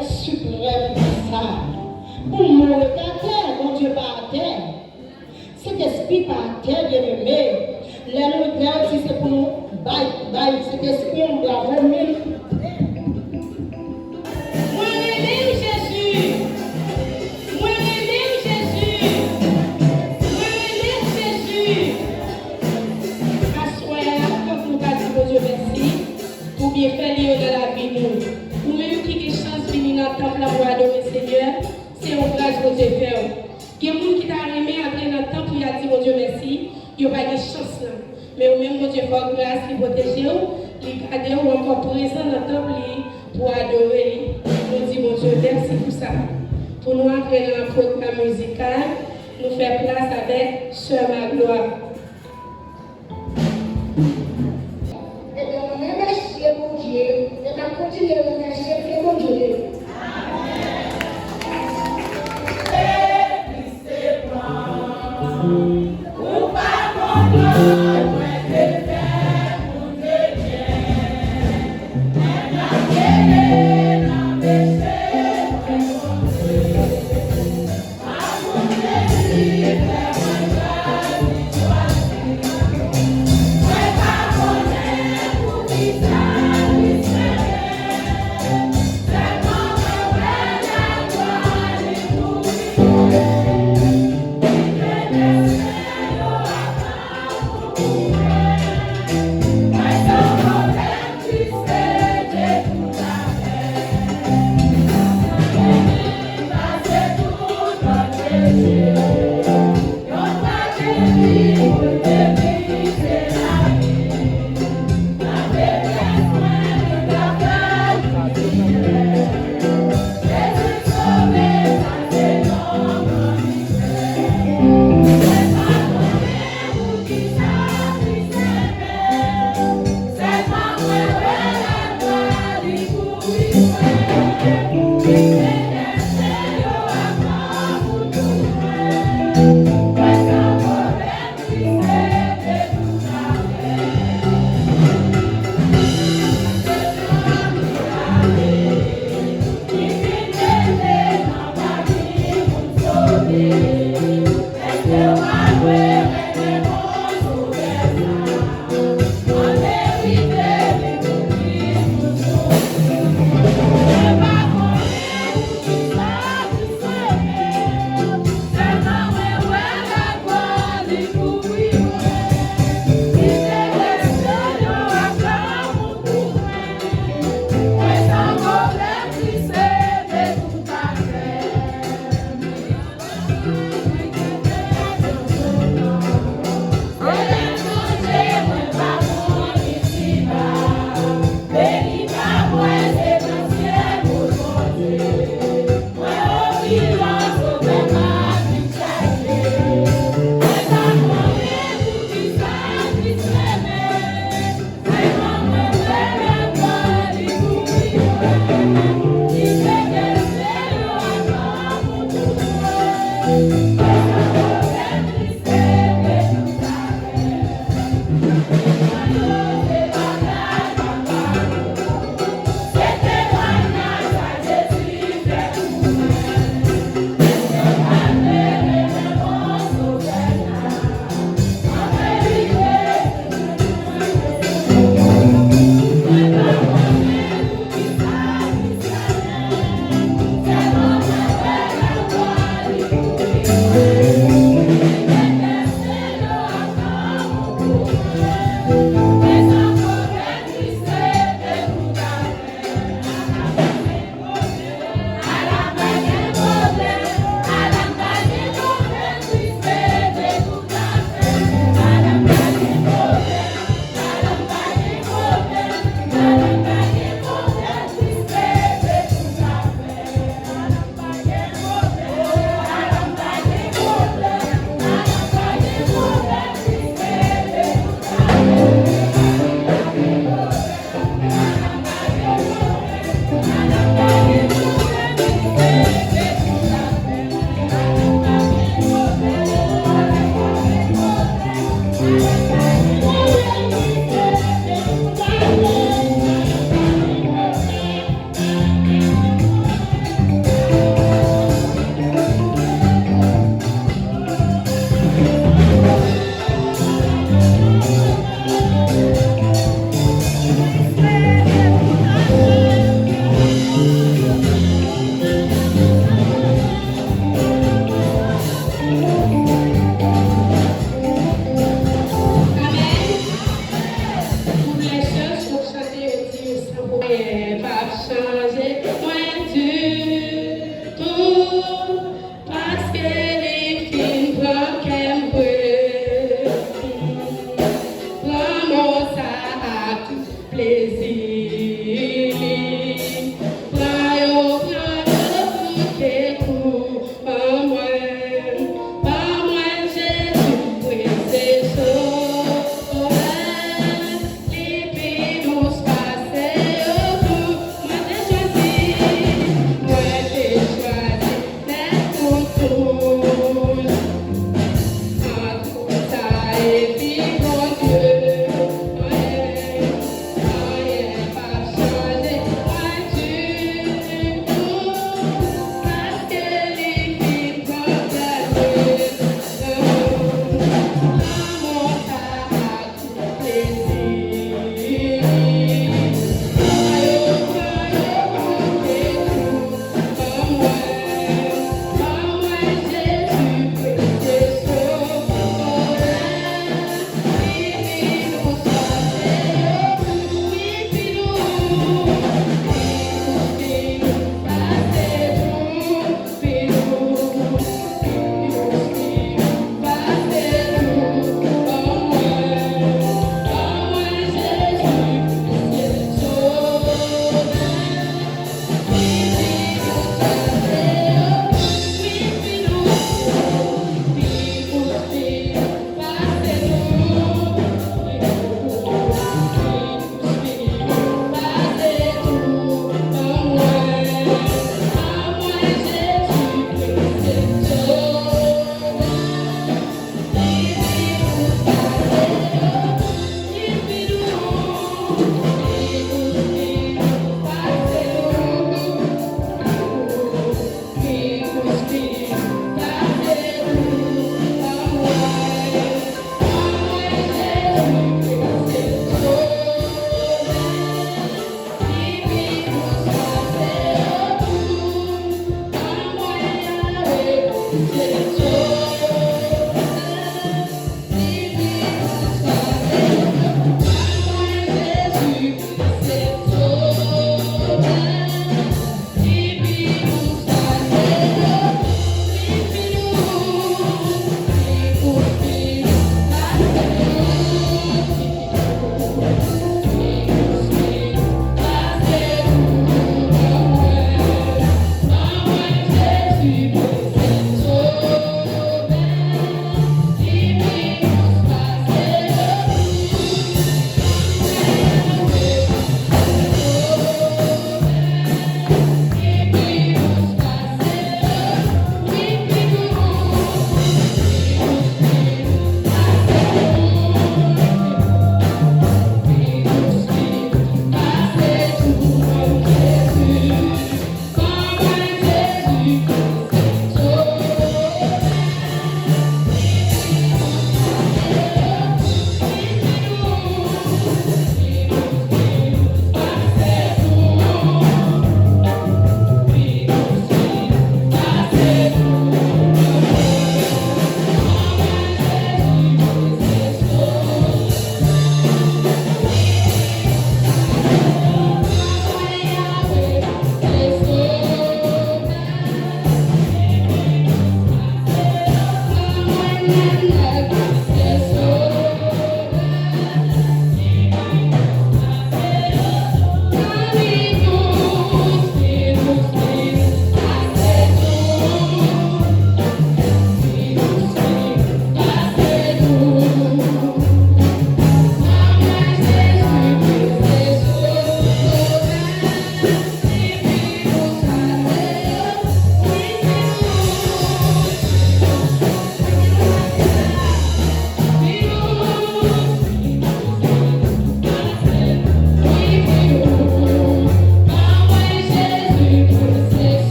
être suprême comme ça. Pour mourir à terre, mon Dieu pas à terre. Cet esprit pas à terre, bien aimé. Là, si c'est pour nous, cet esprit, on doit remettre. Moi, aimé Jésus. Moi, aimé Jésus. Moi, aimé Jésus. Assoyez-la, comme nous avons dit, Dieu merci, pour bien faire dans la vie nous. Ou même qui a chance de venir dans le temple pour adorer le Seigneur, c'est une grâce que Dieu fait. Il y a des gens qui t'a aimé après dans le temple, il a dit, mon Dieu merci, il n'y a pas de chance là. Mais au même Dieu fait grâce, il protège vous, il garde vous encore présent dans le temple pour adorer. Nous disons, mon Dieu, merci pour ça. Pour nous entrer dans le programme musical, nous faire place avec Sœur Magloire. Et bien, on remercie mon Dieu, et on continue à remercier mon Dieu. Thank you.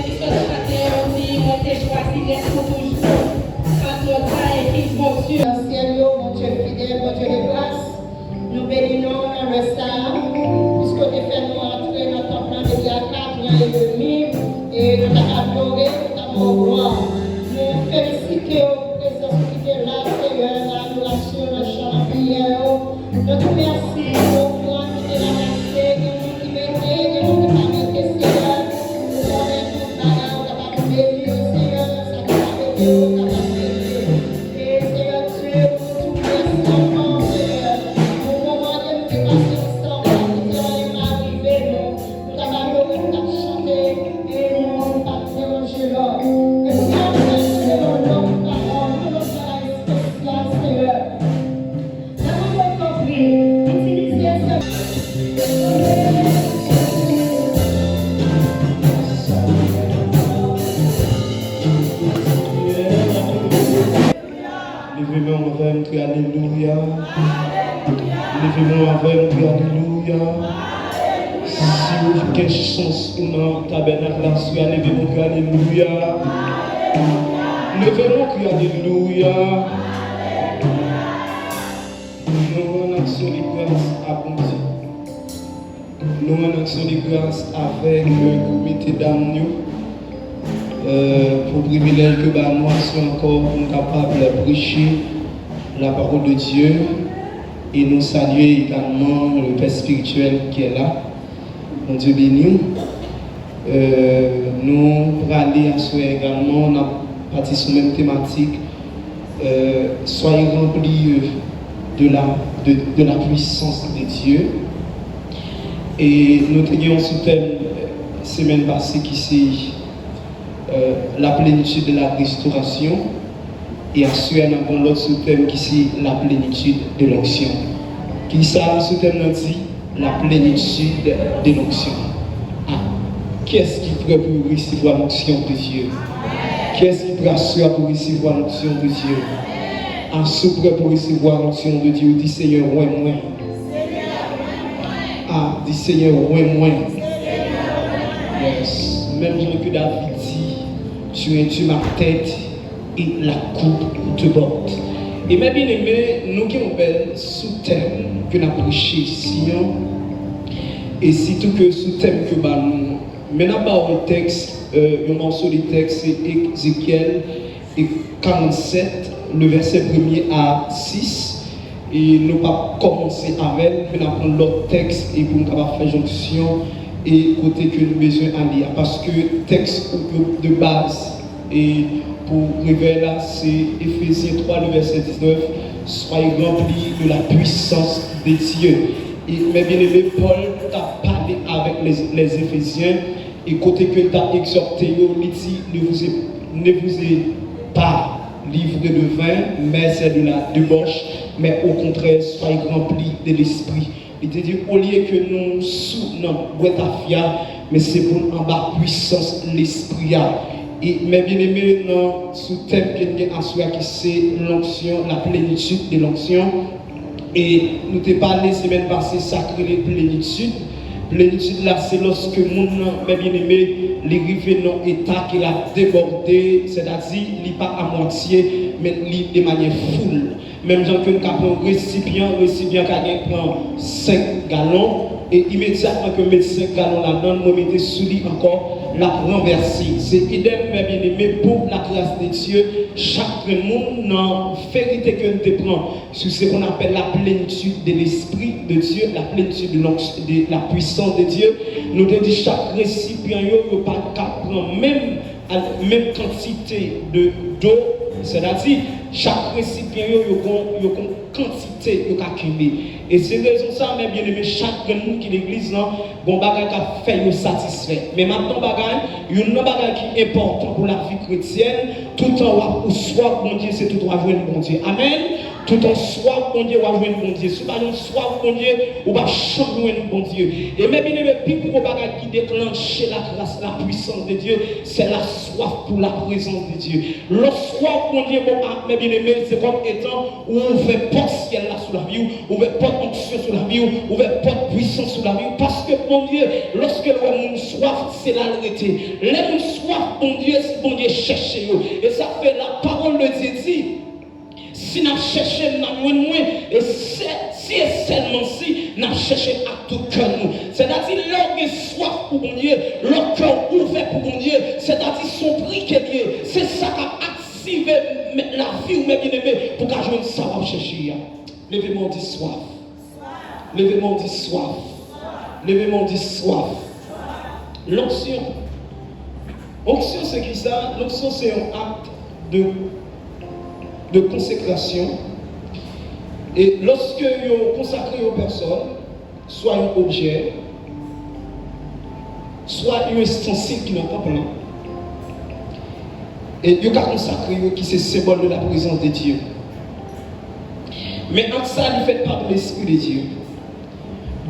qui sont matin, on dit, on t'a choisi d'être pour toujours. Quand on t'a écrit, mon Dieu. Seigneur, mon Dieu fidèle, mon Dieu de grâce, nous bénissons dans le sang, puisque tu fais nous entrer dans ton plan de il y a 4 ans et demi, et nous t'avons adoré, nous t'avons gloire. Nous félicitons la présence qui est là, Seigneur, l'adoration, le chant, la prière. Nous te remercions pour toi qui est la rassée, qui mettait, qui nous permettait, Seigneur. Nous sommes tous là, nous t'avons béni, Seigneur, ça nous a béni, nous t'avons béni. Et Seigneur Dieu, nous te remercions, Seigneur. Au moment de nous dépasser ensemble, nous sommes arrivés, nous t'avons adoré, nous t'avons chanté, et nous t'avons dérangé l'homme. Et nous t'avons fait l'homme, parole, nous nous sommes spécial, Seigneur. Nous avons compris, utilisez Levez-moi envers nous, criez alléluia. Levez-moi envers nous, criez alléluia. Si vous avez quelque chance pour nous, tabernacle là, levez-moi, criez alléluia. Levez-moi, criez alléluia. Nous en action de grâce à bon Dieu. Nous en action de grâce avec le comité d'âme. Pour le privilège que nous sommes encore capables de prêcher la parole de Dieu et nous saluer également le Père spirituel qui est là. Mon Dieu béni. Nous pour aller à soi également, on a parti sur la même thématique. Soyez remplis de la puissance de Dieu. Et nous tenions sous thème semaine passée qui c'est la plénitude de la restauration, et ensuite nous avons l'autre sous-thème qui c'est la plénitude de l'onction. Qui ça, le sous-thème nous dit la plénitude de l'onction. Ah, qui est-ce qui est prêt pour recevoir l'onction de Dieu? Qui est-ce qui est prêt pour recevoir l'onction de Dieu? En sous prêt pour recevoir l'onction de Dieu, dit Seigneur, ouais, moi. Ah, dit Seigneur, ouais, moi. Yes. Même Jean que David dit, tu es ma tête et la coupe te porte. Et mes bien-aimés, nous qui avons bel sous-thème que nous avons prêché ici, et surtout que sous-thème que nous maintenant par le texte, un morceau du texte, c'est Ézéchiel 47, le verset 1er à 6. Et nous pas commencer avec, mais nous prendre l'autre texte et pour nous faire jonction et côté que nous avons besoin à lire. Parce que le texte de base et pour révéler là, c'est Éphésiens 3, le verset 19. Soyez remplis de la puissance de Dieu. Et mes bien-aimés, Paul t'a parlé avec les Éphésiens et côté que tu as exhorté, il dit ne vous est pas livré de vin, mais c'est de la débauche, mais au contraire, soyez remplis de l'esprit. Il te dit, au lieu que nous soutenons Boetafia, mais c'est pour en bas puissance l'esprit. Et mes bien-aimés, dans ce thème qui est en soi, qui c'est l'onction, la plénitude de l'onction. Et nous t'ai parlé semaine passée, sacré de plénitude. Plénitude là, c'est lorsque mon mes bien-aimés, les rivés dans l'état qu'il a débordé, c'est-à-dire, il n'est pas à moitié, mais il de manière full. Même gens que nous avons un récipient qui prend 5 gallons, et immédiatement que met 5 gallons là-dedans, nous mettons sous lui encore la renversée. C'est idem, mes bien-aimés, pour la grâce de Dieu. Chaque monde, dans la vérité que nous te prenons, sur ce qu'on appelle la plénitude de l'Esprit de Dieu, la plénitude de la puissance de Dieu, nous te dit chaque récipient, il n'y a pas qu'à prendre même quantité d'eau, c'est-à-dire chaque récipient, il y a une quantité de calculer. Et c'est raison ça, mes bien-aimés, chaque monde qui l'église, bon bagage a fait nous satisfait. Mais maintenant, il y a un bagage qui est important pour la vie chrétienne, tout en haut, ou soit bon Dieu, c'est tout droit jouer le bon Dieu. Amen. Tout en soi, bon Dieu, ou va jouer bon Dieu. Si pas en soi, bon Dieu, ou va changer bon Dieu. Et même bien aimé, puis pour qui déclenche la grâce, la puissance de Dieu, c'est la soif pour la présence de Dieu. Le soif, bon Dieu, mais bien aimé, c'est comme étant où on fait porte ciel là sous la vie, où on fait porte onction sur la vie, où on fait porte puissance sur la vie. Parce que bon Dieu, lorsque l'homme soif, c'est la vérité. L'homme soif, bon Dieu, c'est bon Dieu chercher. Et ça fait la parole de Dieu dit. Si nous cherchons, nous moins, et si et seulement si nous cherchons à tout cœur nous. C'est-à-dire, l'homme soif pour mon Dieu, le cœur ouvert pour mon Dieu, c'est-à-dire son prix qui est lié. C'est ça qui a activé la vie ou mes bien-aimés pour qu'à jouer ça va chercher. Levez-moi dit soif. Levez-moi dit soif. Levez-moi dit soif. L'onction. L'onction, c'est qui ça? L'onction, c'est un acte de consécration. Et lorsque vous consacrez aux personnes, soit un objet, soit un ustensile qui n'est pas plein, et vous avez consacré qui c'est symbole de la présence de Dieu. Mais en ça, il fait part de l'Esprit de Dieu.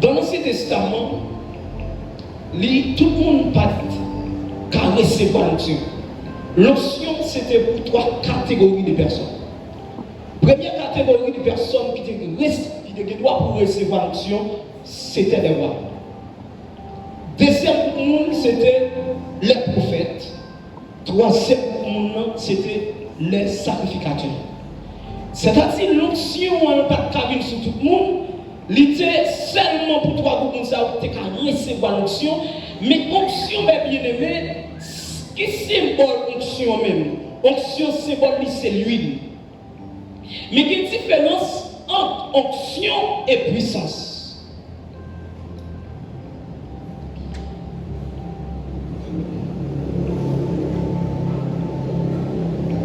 Dans l'Ancien Testament, tout le monde n'a pas recevoir l'onction. L'onction, c'était pour 3 catégories de personnes. Première catégorie de personnes qui étaient droit pour recevoir l'onction, c'était les rois. Deuxième monde, c'était les prophètes. Troisième monde, c'était les sacrificateurs. C'est-à-dire l'onction n'a pas de cabine sur tout le monde. L'idée seulement pour 3 groupes qui ont recevoir l'onction. Mais l'onction, bien aimé, qui symbole l'onction même? Onction symbole c'est l'huile. Mais il y a une différence entre onction et puissance.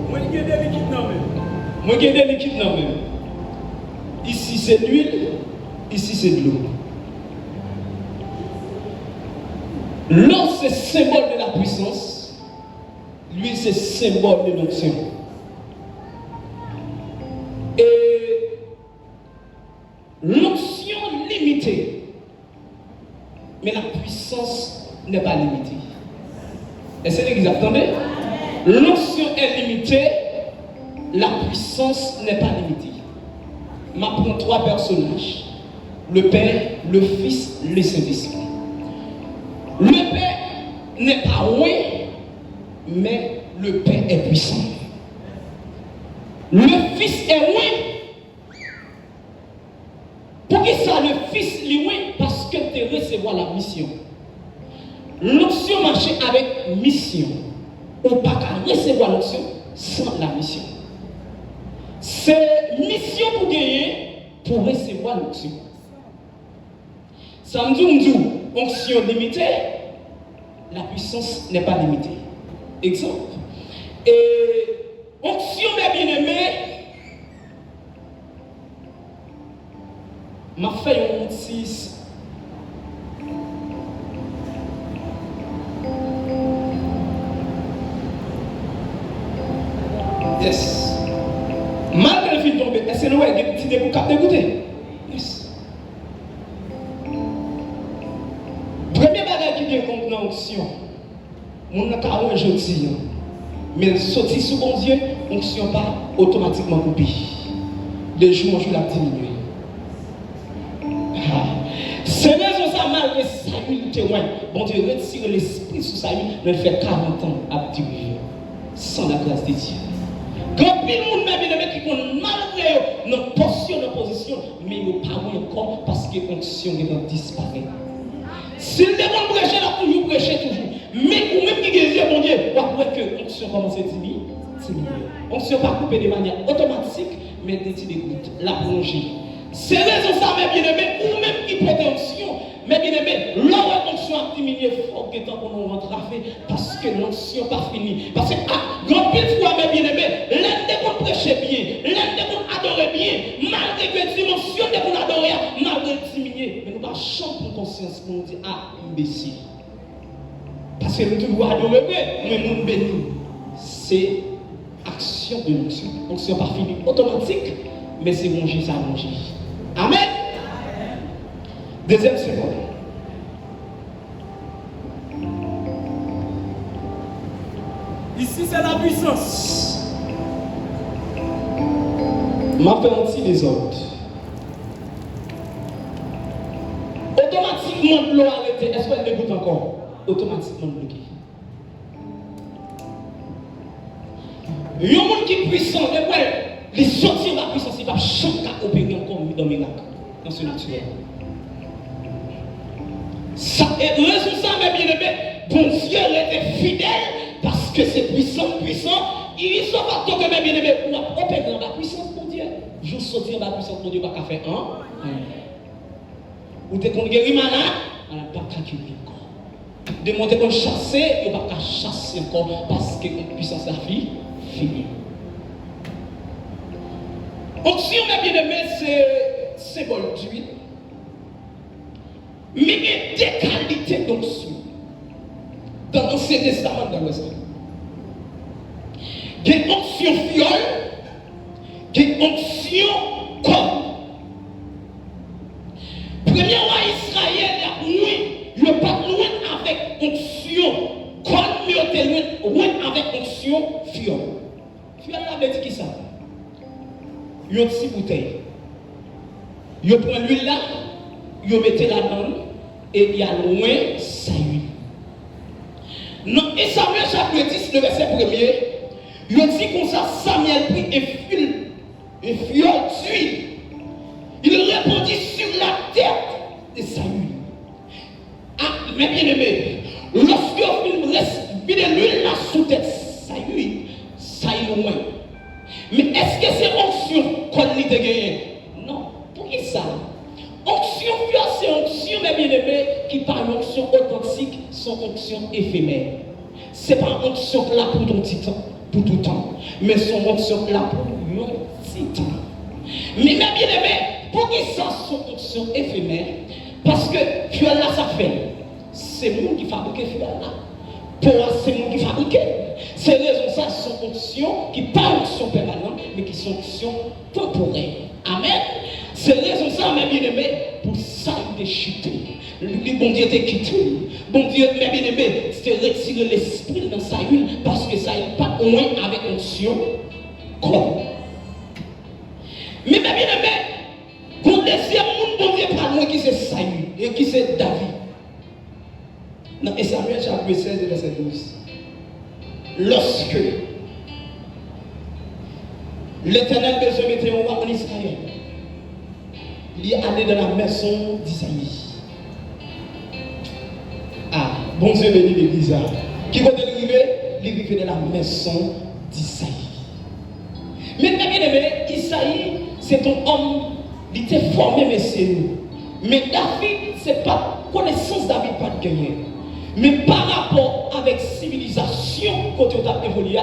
Moi, je garde des liquides dans même. Moi, je garde des liquides dans même. Ici, c'est l'huile. Ici, c'est de l'eau. L'eau, c'est symbole de la puissance. L'huile, c'est symbole de l'onction. Et l'onction limitée, mais la puissance n'est pas limitée. Est-ce que vous entendez? L'onction est limitée, la puissance n'est pas limitée. Je prends 3 personnages: le Père, le Fils, le Saint-Esprit. Le Père n'est pas loin, mais le Père est puissant. Le Fils est loin. Pour qui ça, le Fils est loin? Parce que tu recevoir la mission. L'onction marche avec mission. On ne peut pas recevoir l'onction sans la mission. C'est mission pour gagner, pour recevoir l'onction. Ça me dit, onction limitée, la puissance n'est pas limitée. Exemple. Et onction, mes bien-aimés, m'a fait un 6. Yes. Malgré le film tombé, est-ce que nous avons des petits dégoûtés? Yes. Premier bagage qui vient contre l'onction, on n'a pas un jeudi. Mais sortir sous bon Dieu, l'onction pas automatiquement coupée. De jour en jour, la diminuer. C'est raison ça, malgré ça, il témoin. Bon Dieu, retire l'esprit sous sa vie, mais fait 40 ans à diminuer. Sans la grâce de Dieu. Quand pile monde même qui font malgré notre portion, notre position, mais ils ne parlent pas encore parce que l'onction est disparaître. Si le démon prêcher, il a toujours prêché toujours. Mais ou même qui guérit, mon Dieu, on voit que l'onction commence à diminuer. L'onction pas couper de manière automatique, mais des petites gouttes, la plonger. C'est raison ça, mes bien-aimés, ou même qui porte l'onction, mes bien-aimés, l'onction a diminué, il faut que tant qu'on rentre à faire, parce que l'onction n'est pas finie. Parce que, grand pile fois, mes bien-aimés, l'un des gens prêchait bien, l'un des gens adorait bien, malgré que dimension des gens adoraient, malgré diminuer, mais nous pas chanter pour conscience pour nous dire, imbécile. Parce que nous devons adorer, mais nous bénissons. C'est action de l'onction. L'onction n'est pas finie automatique, mais c'est manger ça, manger. Amen. Deuxième seconde. Ici, c'est la puissance. M'a fait un petit désordre. Automatiquement, l'eau arrêtée. Est-ce qu'elle dégoûte encore? Automatiquement bloqué. Il y a un monde qui est puissant, les sorties de la puissance, il va chaque cas opérer encore dans mes miracle, dans ce naturel. Ça est raison ça, mes bien-aimés, bon Dieu était fidèle parce que c'est puissant. Il sont pas que mes bien-aimés pour opérer dans la puissance, mon Dieu. Je sortir dans la puissance, mon Dieu, pas qu'à faire un. Ou t'es qu'on guérit malade, on n'a pas qu'à guérir encore. De monter qu'on chasser, il n'y a pas qu'à chasser encore parce que la puissance a fini. Onction, mes bien-aimés, c'est bon d'huile. Mais il y a des qualités d'onction dans l'Ancien Testament dans l'Ouest. Il y a une onction fiole, il y a une onction comme. Premier roi Israël, il n'y a pas loin avec onction comme, mais il est loin avec onction fiole. Fiole, la veut dire qui ça? Il y a une petite bouteille. Il prend l'huile là, il met la dedans et il y a loin sa huile. Non, et Samuel chapitre 10, le verset 1er, il dit comme ça, Samuel prit un fiole d'huile. Il répandit sur la tête de sa huile. Ah, mes bien-aimés, lorsque il reste vider l'huile là sous tête sa huile, ça est loin. Mais est-ce que c'est onction qu'on lui a gagné? Non. Pour qui ça? Onction pure, c'est onction, mes bien-aimés, qui parle onction authentique, son onction éphémère. Ce n'est pas onction là pour ton petit temps, pour tout temps, mais son onction là pour un petit temps. Mais mes bien-aimés, pour qui ça, son onction éphémère? Parce que fiole là, ça fait. C'est nous qui fabriquons fiole là. Pour c'est nous qui fabriquons. C'est raison ça, sont onction qui pas onction permanente, mais qui sont onction temporaire. Amen. C'est raison ça, mes bien-aimés, pour ça il est chuté. Le bon Dieu t'est quitté. Bon Dieu, mes bien-aimés, c'est retirer l'esprit dans sa huile parce que ça n'est pas au moins avec onction comme. Mais mes bien-aimés, pour le deuxième monde, bon Dieu pas loin qui c'est Saül et qui c'est David. Dans Samuel chapitre 16, verset 12. Lorsque l'Éternel besoin mettait un roi en Israël, il est allé dans la maison d'Isaïe. Ah, bon Dieu béni l'église. Qui va arriver dans la maison d'Isaïe. Mais bien aimé, Isaïe, c'est un homme, il était formé, messieurs. Mais David, c'est pas connaissance David pas de gagner. Mais par rapport avec civilisation, quand on a évolué,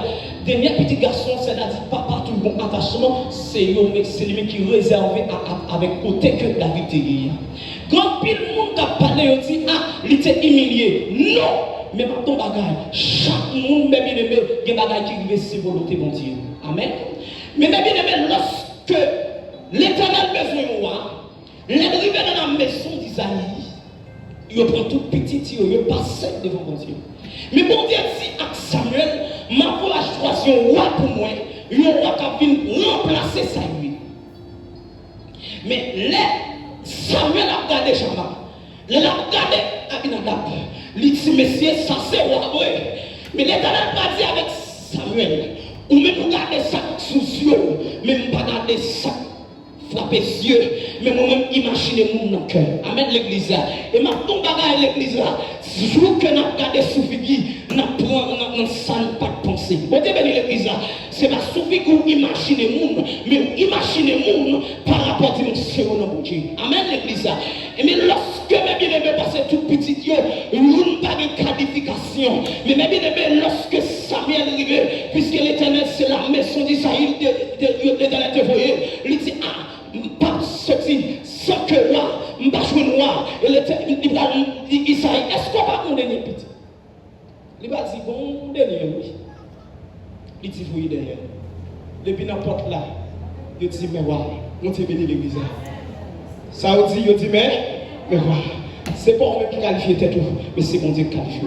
dernier petit garçon, c'est-à-dire papa, tout le bon attachement, c'est lui qui est réservé avec côté que David était. Quand pile le monde a parlé, on dit, ah, il était humilié. Non, mais maintenant, chaque monde, même bien-aimé, il y a des bagages qui vivent ses volontés, mon Dieu. Amen. Mais bien aimé, lorsque l'Éternel besoin de moi, il est arrivé dans la maison d'Isaïe. Il prend tout petit, il passe devant mon Dieu. Mais bon Dieu dit à Samuel, ma pour la choisi un roi pour moi, un roi qui vient remplacer sa nuit. Mais là, Samuel a regardé Jama. Il a regardé Abinadab. Il dit, messieurs, ça c'est roi. Mais l'Éternel pas dit avec Samuel, ou même regarder ça sous yeux, même pas regarder ça. Frapper yeux, mais moi-même imaginer mon dans le cœur. Amen l'église. Et ma tombe à l'église là, jour que nous regardons sous figure, nous prenons dans salle pas de pensée. Vous dites l'église là, c'est pas sous figure imaginer mon, mais imaginer mon par rapport à dimension dans mon Dieu. Amen l'église là. Et mais lorsque mes bien-aimés passent tout petit Dieu, nous pas de qualification. Mais mes bien-aimés, lorsque Samuel est arrivé, puisque l'Éternel c'est la maison d'Israël, l'Éternel te voyait, il dit ah. Pas sorti sans que là, je ne suis pas noir. Et Isaïe, est-ce qu'on va mon dernier petit? Il va dire, bon, dernier, oui. Il dit, oui, derrière. Depuis n'importe là, il dit, mais ouais, on te béni l'église. Ça vous dit, mais voilà. C'est pas moi qui qualifie tête, mais c'est mon Dieu qui qualifie.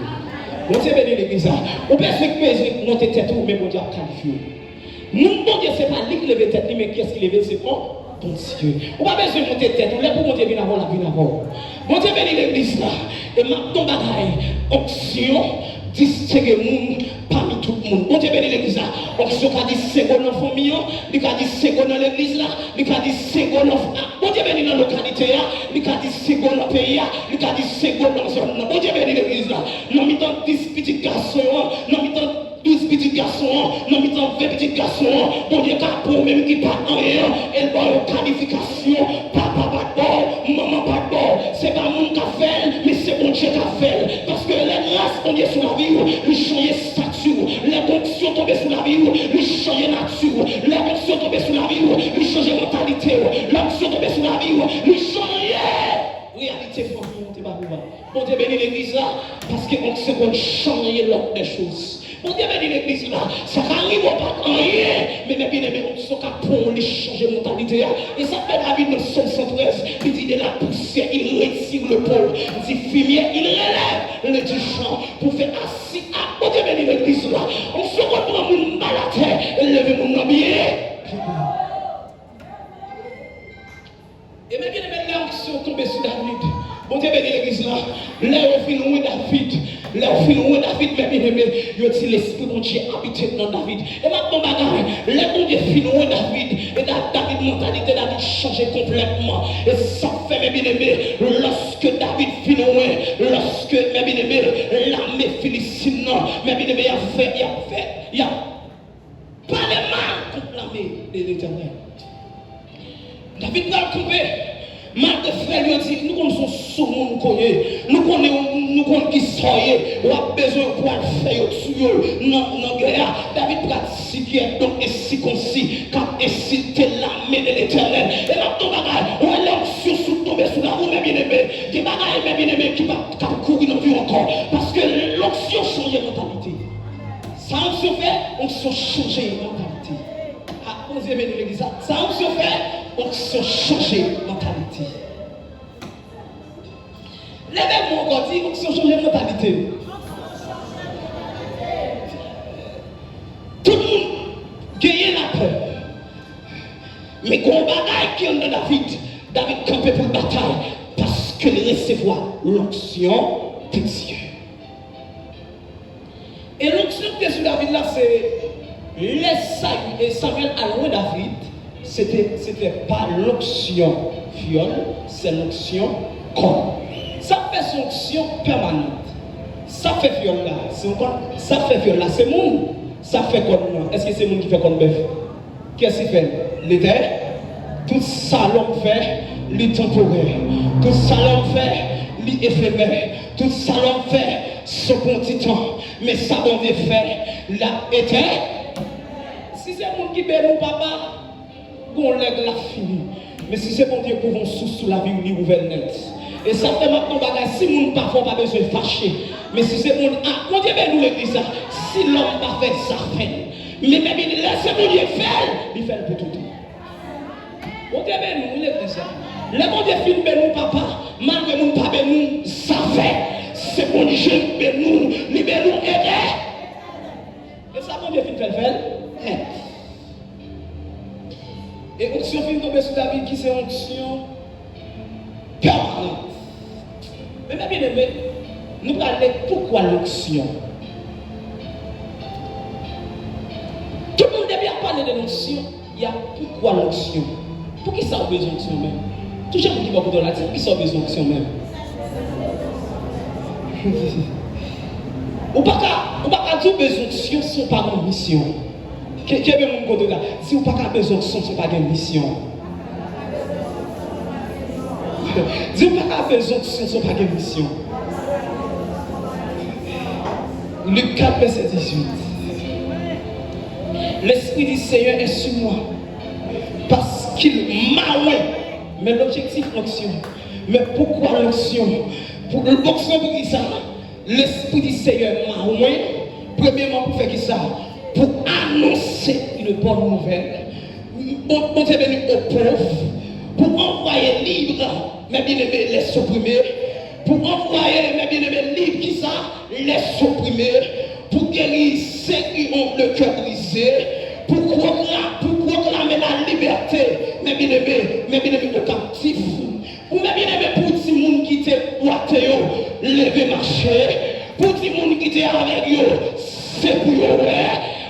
Mon Dieu béni l'église. On peut se monter tête, mais mon Dieu a qualifié. Nous, mon Dieu, c'est pas lui qui lève tête, mais qui est-ce qui lève, c'est quoi? Ton Dieu. On va besoin de monter tête, on lève pour monter bien avant la vie d'abord. Mon Dieu béni l'église là. Et maintenant, bagaille, option, distinguer monde parmi tout le monde. Mon Dieu béni l'église là. Option qui a dit seconde en famille, il a dit seconde dans l'église là, il a dit seconde en. Mon Dieu béni dans la localité là, il a dit seconde dans le pays là, il a dit seconde dans la zone là. Mon Dieu béni l'église là. Non, il y a 10 petits garçons, non, il y a 12 petits garçons, non, il y a 20 petits garçons. Mon Dieu, pour même qui pas en rien, elle va en qualification. Papa pas de bord, maman pas de bord. C'est pas mon qui a fait, mais c'est mon Dieu qui a fait. Parce que les races tombent sur la vie, ils changent statut. Les fonctions tombent sur la vie, ils changent nature. Les fonctions tombent sur la vie, ils changent mentalité. Les fonctions tombent sur la vie, ils changent réalité famille. Mon Dieu béni l'église là, parce qu'on se peut changer l'ordre des choses. Mon Dieu béni l'église là, ça n'arrive pas à rien, mais bien aimé, on se pour les changer mentalité. Et ça fait David dans Psaume 113, il dit de la poussière, il retire le pauvre, il dit fumier, il relève le du champ pour faire assis à. Mon Dieu béni l'église là, on se reprend mon malade et lever mon bien. Et bien aimé, là, on se tombe sur David. Bon Dieu béni l'église là, là on fait loin David, là on fait loin David, mais bien aimé, il dit l'esprit de Dieu habite dans David. Et maintenant bagarre, là on dit fait loin David, et David mentalité David changé complètement. Et ça fait bien aimé, lorsque David fait loin, lorsque bien aimé, l'armée philistine, mais bien aimé, il a pas de mal contre l'armée de l'Éternel. David va le couper. Mal de frère lui dit, nous connaissons ce monde, nous connaissons qui soyez, on a besoin pour faire dessus, non, guerre. David pratique donc ainsi concis, car ainsi t'es l'armée de l'Éternel. Et là, ton bagage, on a l'onction sous tomber sous la roue, mais bien aimé, des bagages, mais bien aimé, qui va courir dans vie encore, parce que l'onction change la mentalité. Ça, on se fait, on se change la mentalité. Ah, on se met dans l'église, ça, on se fait. On se change la mentalité. Levez-moi encore, dit, on se change la mentalité. Tout le monde gagne la peur. Mais quand on bagaille qui est dans David campait pour la bataille parce qu'il recevait l'onction de Dieu. Et l'onction qui est sur David là, c'est les Samuel à loin David. C'était pas l'onction viol, c'est l'onction corps. Ça fait son onction permanente. Ça fait viol là, c'est encore, ça fait viol là, c'est mon. Ça fait comme moi. Est-ce que c'est mon qui fait comme bœuf? Qu'est-ce qu'il fait? L'éther. Tout ça l'homme fait, lui temporaire. Tout ça l'homme fait, lui éphémère. Tout ça l'homme fait, ce petit temps. Mais ça on fait, là, éther. Si c'est mon qui bénit papa, on lègue la fini. Mais si c'est bon Dieu pour vous sous la vie, on ouvert net. Et ça fait maintenant bagage, si mon parfois pas besoin de fâcher. Mais si c'est mon. Ah, mon Dieu, ben nous l'église, si l'homme pas fait ça, fait. Mais même laissez mon Dieu faire, il fait pour tout le temps. Mon Dieu, ben nous l'église. Le mon Dieu film ben nous papa, malgré nous pas ben nous, ça fait. C'est mon Dieu ben nous, il ben nous aider. Et ça mon Dieu film fait. Et onction fin tomber sur David qui c'est onction permanente. Mais bien aimé, nous parlons pourquoi l'onction. Tout le monde a bien parlé de l'onction. Il y a pourquoi l'onction. Pour qui ça a besoin d'onction même? Tout le monde qui va vous donner la tête, pour qui ça a besoin d'onction même? Ou pas tout besoin d'onction sans pas de mission. Qui est bien mon côté là? Si vous n'avez pas besoin d'onction, ce n'est pas de mission. Si vous n'avez pas besoin d'onction, ce n'est pas de mission. Luc 4, verset 18. L'Esprit du Seigneur est sur moi parce qu'il m'a oint. Mais l'objectif, l'onction. Mais pourquoi l'onction? Pour l'onction, pour qui ça? L'Esprit du Seigneur m'a oint. Premièrement, pour faire qui ça? Pour annoncer une bonne nouvelle. on est venu aux pauvres, pour envoyer libre, mes bien-aimés, les opprimés, pour envoyer, mes bien-aimés, libre qui ça, les opprimés, pour guérir ceux qui ont le cœur brisé, pour proclamer la liberté, mes bien-aimés, aux captifs, ou mes bien-aimés, pour tout le monde qui était boité, lever marcher, pour tout le monde qui était avec eux, c'est pour eux,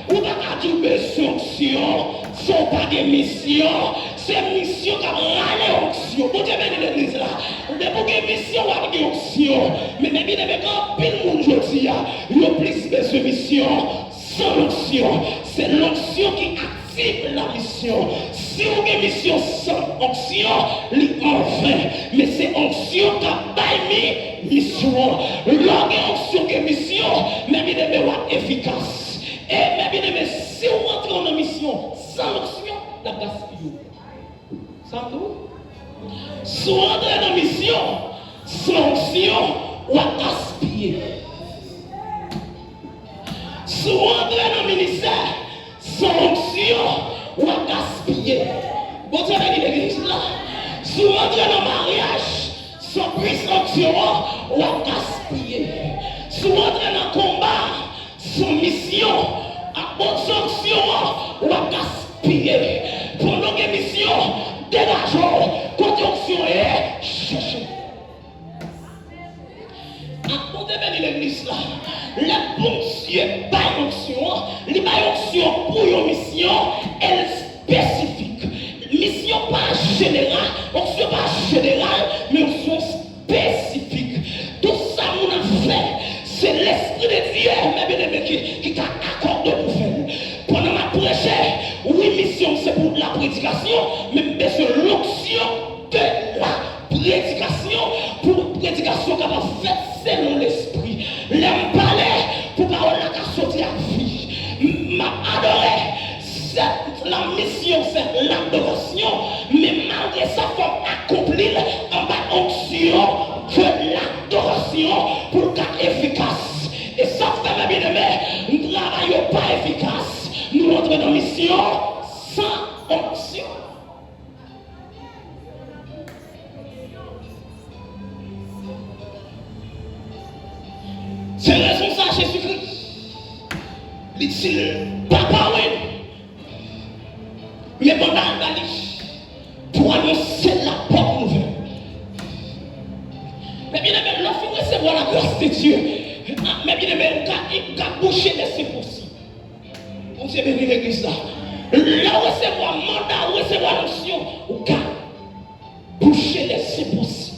ou pas dire sanction, sont pas des missions, c'est mission qui a râlé onction. Vous avez bien l'église là, pour que mission ou des onction, mais bien aimé quand pile monde aujourd'hui, il y a plus de mission sans l'onction. C'est l'onction qui active la mission. Si on a une mission sans onction, il enfin, mais c'est onction qui a baillé mission. L'orgue onction qui est mission, mais bien aimé efficace. Et mais bien aimé, si on rentre en mission sans l'onction, la gaspille. Sans nous, si on rentre en mission sans onction, on va gaspiller. Si on rentre dans le ministère sans onction, on va gaspiller. Vous avez dit l'église là. Si on rentre dans le mariage sans prise onction, on va gaspiller. Si on rentre dans le combat sans mission, à bonne sanction, on va gaspiller. Pour nos missions, dégageons, conjonction et cherchez. À côté de l'église là, la bonne Dieu, pas onction, les onction pour une mission, elle spécifique. Mission pas générale, onction pas générale, mais onction spécifique. Tout ça, mon affaire, c'est l'Esprit de Dieu, mais bien aimé, qui t'a accordé pour faire. Pendant ma prêche, oui, mission, c'est pour la prédication, mais c'est l'onction de la prédication, pour une prédication qui va faire selon l'Esprit. L'aime parler pour parole la sortir à vie. M'a adoré. La mission, c'est l'adoration, mais malgré ça, il faut accomplir en bas onction de l'adoration pour qu'elle efficace. Et ça fait bien aimé, nous ne travaillons pas efficace. Nous entrons dans la mission sans onction. C'est raison ça, Jésus-Christ. Il dit, papa, oui. Mais pendant la liste, pour annoncer la bonne nouvelle. Mais bien aimé, lorsqu'on recevoir la grâce de Dieu, mais bien aimé, il a bouché les c'est possible. On s'est béni l'église là. Là, recevoir mandat, recevoir l'onction, on a bouché les c'est possible.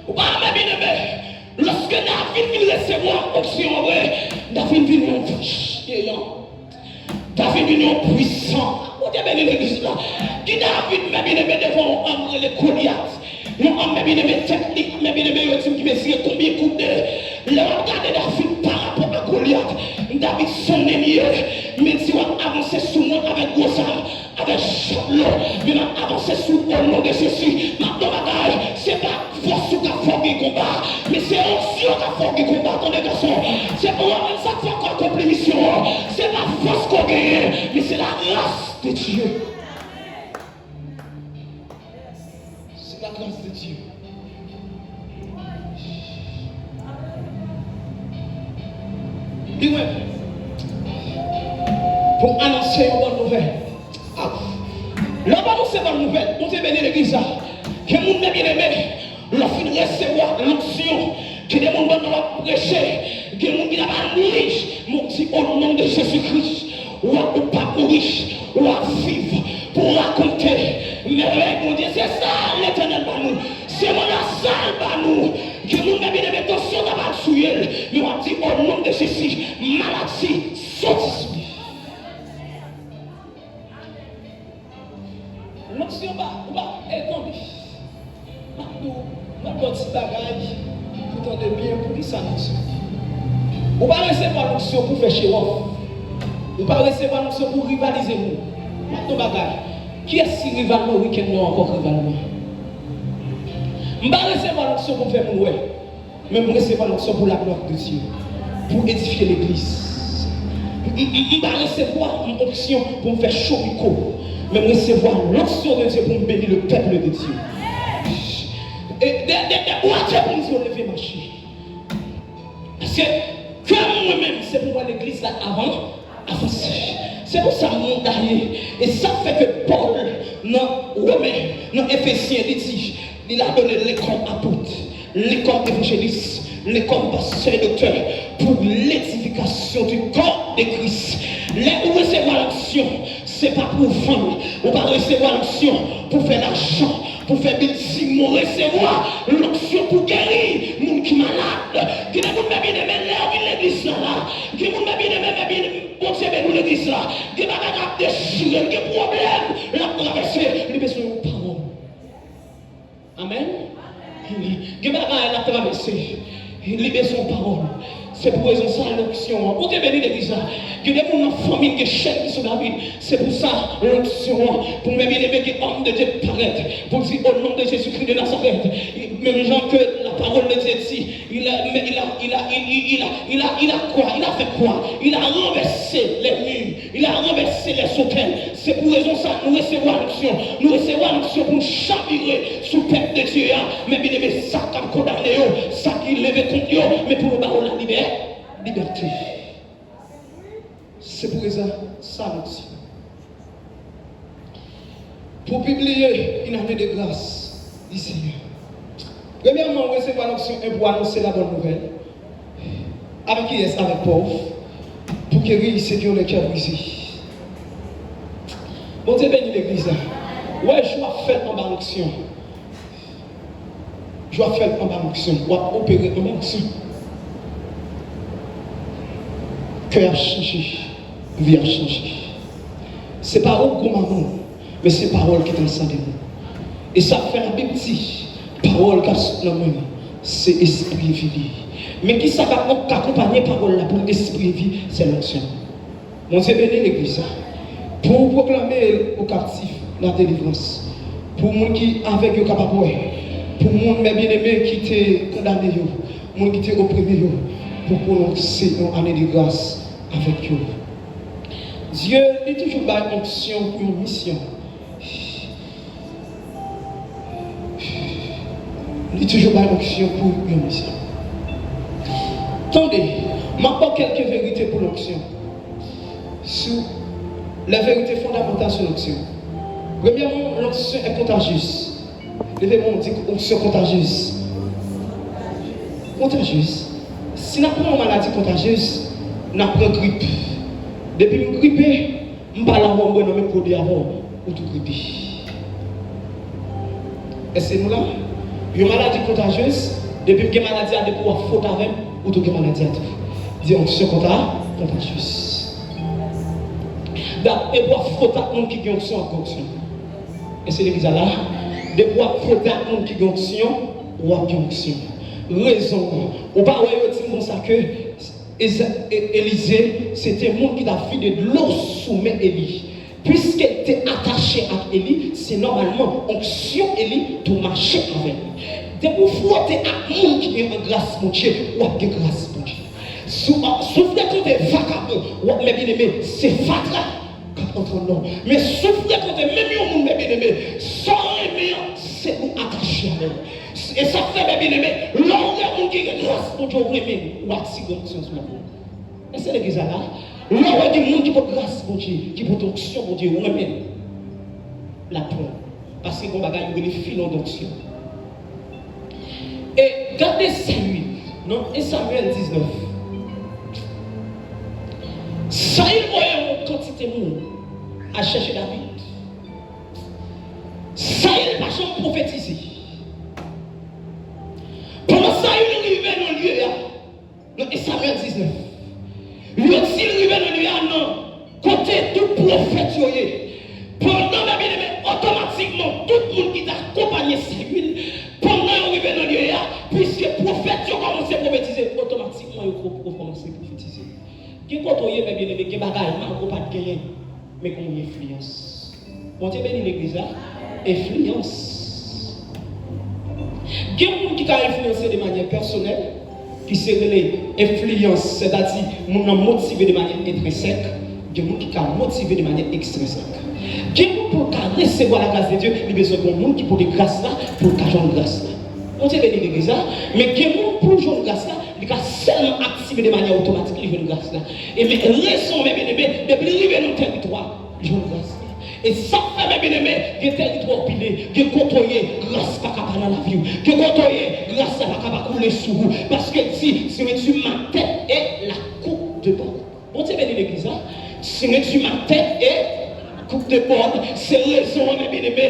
Ou pas, mais bien aimé, lorsque David vient recevoir l'onction, David vient en vache. David vient puissant. Vous avez béni l'église là. Qui David m'a bien aimé devant un les Goliath. Un homme m'a bien aimé technique, m'a bien aimé qui mesure combien de coups de. Là, regardez David par rapport à Goliath. David son ennemi. Mais si on avance sur moi avec gros âme, avec chapeau, mais on avance sur le nom de Jésus. Maintenant, bagaille, c'est pas force qui a formé le combat, mais c'est onction qui a formé le combat, ton garçon. C'est pour ça qu'il faut accomplir la mission. C'est la force qu'on gagne, mais c'est la grâce de Dieu. C'est la grâce de Dieu. Dis-moi, pour annoncer une bonne nouvelle. Là, on va annoncer une bonne nouvelle. On s'est béni l'église. Que le monde bien aimé, l'offre de recevoir l'onction, que les gens vont prêcher, que les gens qui n'ont pas riche, mon dit au nom de Jésus-Christ, ou pas riche, ou à vivre pour raconter. Mais mon Dieu, c'est ça l'éternel par nous. C'est mon salle par nous. Que nous bien aimé, attention d'avoir souillé. Mais on dit au nom de Jésus, maladie, sortie. L'onction va étendre. Ma petite bagage, tout en de bien pour qui s'annonce. On va recevoir l'onction pour faire chez vous. On va recevoir l'onction pour rivaliser nous. Maintenant, bagage. Qui est-ce qui rival le week-end nous encore rivalement? On va recevoir l'onction pour faire mon ouais. Mais on va recevoir l'onction pour la gloire de Dieu. Pour édifier l'église. vais recevoir une onction pour me faire chaud mais je recevoir l'onction de Dieu pour me bénir le peuple de Dieu. Et où est-ce pour nous lever marcher? Parce que comme moi-même, c'est pour moi l'église là avant avancer. C'est pour ça que mon dernier. Et ça fait que Paul, dans Romains, dans Éphésiens, il a donné l'école apôtre, l'école évangéliste, l'école pasteur et docteur pour l'édification du corps de Christ. Là où recevoir l'action, ce n'est pas pour vendre, ou pas recevoir l'action pour faire l'argent, pour faire building, on recevoir l'action pour guérir les gens qui sont malades. Qui ne sont pas bien aimés, l'église là, qui ne sont pas bien aimés, bon c'est bien l'église là, qui ne sont pas bien déchirés, qui ont problème, la traversée, les besoins de parole. Amen. Qui n'a pas traversé, les besoins de parole. C'est pour raison ça l'onction. Pour te bénir l'église, que des gens dans la famille qui cherchent qui sont dans la vie. C'est pour ça l'onction. Pour me bien aimer que l'homme de Dieu paraît. Pour dire au nom de Jésus-Christ de Nazareth. Même gens que la parole de Dieu dit, il a quoi? Il a fait quoi? Il a renversé les murs. Il a renversé les sautelles. C'est pour raison ça nous recevons l'onction. Nous recevons l'onction pour chavirer sous peuple de Dieu. Mais bien aimé, ça qui a condamné, ça qui lève contre eux, mais pour nous la liberté. C'est pour ça aussi. Pour publier une année de grâce du Seigneur. Premièrement, on recevoir l'option pour annoncer la bonne nouvelle. Avec qui est-ce? Avec pauvre. Pour guérir ceux qui ont le cœur brisé. Bon Dieu béni l'église. Ouais, je dois faire en bas l'option. Je dois faire en bas l'option. Je dois opérer en bas l'option. Cœur changé, vie a changé. C'est parole comme amour, mais c'est parole qui est en de nous. Et ça fait la Bible dit, parole qui est dans nous, c'est esprit et vie. Mais qui ça accompagner parole là pour esprit et vie, c'est l'onction. Mon Dieu béni l'église. Pour proclamer aux captifs la délivrance. Pour les gens qui avec eux capable, pour les gens bien-aimés qui étaient condamnés, les gens qui étaient opprimés, pour prononcer une année de grâce avec eux. Dieu est toujours une onction pour une mission. Il est toujours une onction pour une mission. Attendez, je m'apporte quelques vérités pour l'onction. Sur la vérité fondamentale sur l'onction. Premièrement, l'onction est contagieuse. Levez-moi, on dit l'onction contagieuse. Contagieuse. Si nous avons une maladie contagieuse, nous avons une grippe. Depuis que nous grippons, nous ne parlons pas de même produit avant ou tout gripper. Est-ce que nous là? Une maladie contagieuse, depuis que la maladie a des pouvoirs fautes avec ou tout maladie a tout. Disons que c'est contagieuse. Des pouvoirs fautes avec nous qui ont onction en onction. Et c'est l'église là. Des pouvoirs fautes avec nous qui ont onction ou en onction. Raison. On va dire comme ça que Élisée, c'était un monde qui a fait de l'eau soumet Élie. Puisqu'elle était attachée à Élie, c'est normalement onction Élie de marcher avec lui. De vous frotter à monde qui est en grâce mon Dieu, ou à grâce mon Dieu. Souffrez contre des vagabonds, ou à mes bien-aimés, c'est fatra contre nous. Mais souffrez contre même un monde, mes bien-aimés, sans aimer, c'est nous attacher à nous. Et ça fait, mes bien-aimés, l'homme qui est grâce pour Dieu, ou à si grande chose. Et c'est l'église là. L'homme qui est qui peut grâce pour Dieu, qui peut onction pour Dieu, ou même la peur. Parce que mon bagage, il y a des filons d'onction. Et gardez Samuel, non, et Samuel 19. Saül voyait une quantité de monde à chercher David. Saül n'a jamais prophétisé. Pendant Saül arrivait dans le lieu, non, et Samuel 19. Lui aussi, il arrivait dans le lieu, non, côté tout prophète, pendant la bien-aimée, automatiquement, tout le monde qui t'a accompagné Samuel, pendant qu'il arrive dans le lieu, puisque les prophètes ont commencé à prophétiser, automatiquement, ils ont commencé à prophétiser. Qui est quand on y est, bien aimé, qui est bagaille, on ne peut pas gagner, mais qu'on y influence. Bon Dieu béni l'église là, influence. Il y a des gens qui ont influencé de manière personnelle, qui sont les influences, c'est-à-dire nous sommes motivés de manière intrinsèque, il y a des gens qui sont motivés de manière extrinsèque. Il y a des gens pour recevoir la grâce de Dieu, il y a besoin de gens qui pour des grâces là, pour qu'ils aient grâce là. On sait béni l'église là, mais il y a des gens pour jouer grâce là, ils sont seulement activés de manière automatique, ils jouent grâce là. Et mais raison même depuis arriver dans le territoire, ils jouent grâce là. Et ça fait même bien aimé, que territoire pilé, que côtoyer, grâce pas capable dans la vie, que côtoyer, grâce pas capable couler sous vous. Parce que si tu ma tête et la coupe de bord. Bon, tu béni l'église là, si tu ma tête et coupe de bord, c'est raison, mais bien aimé,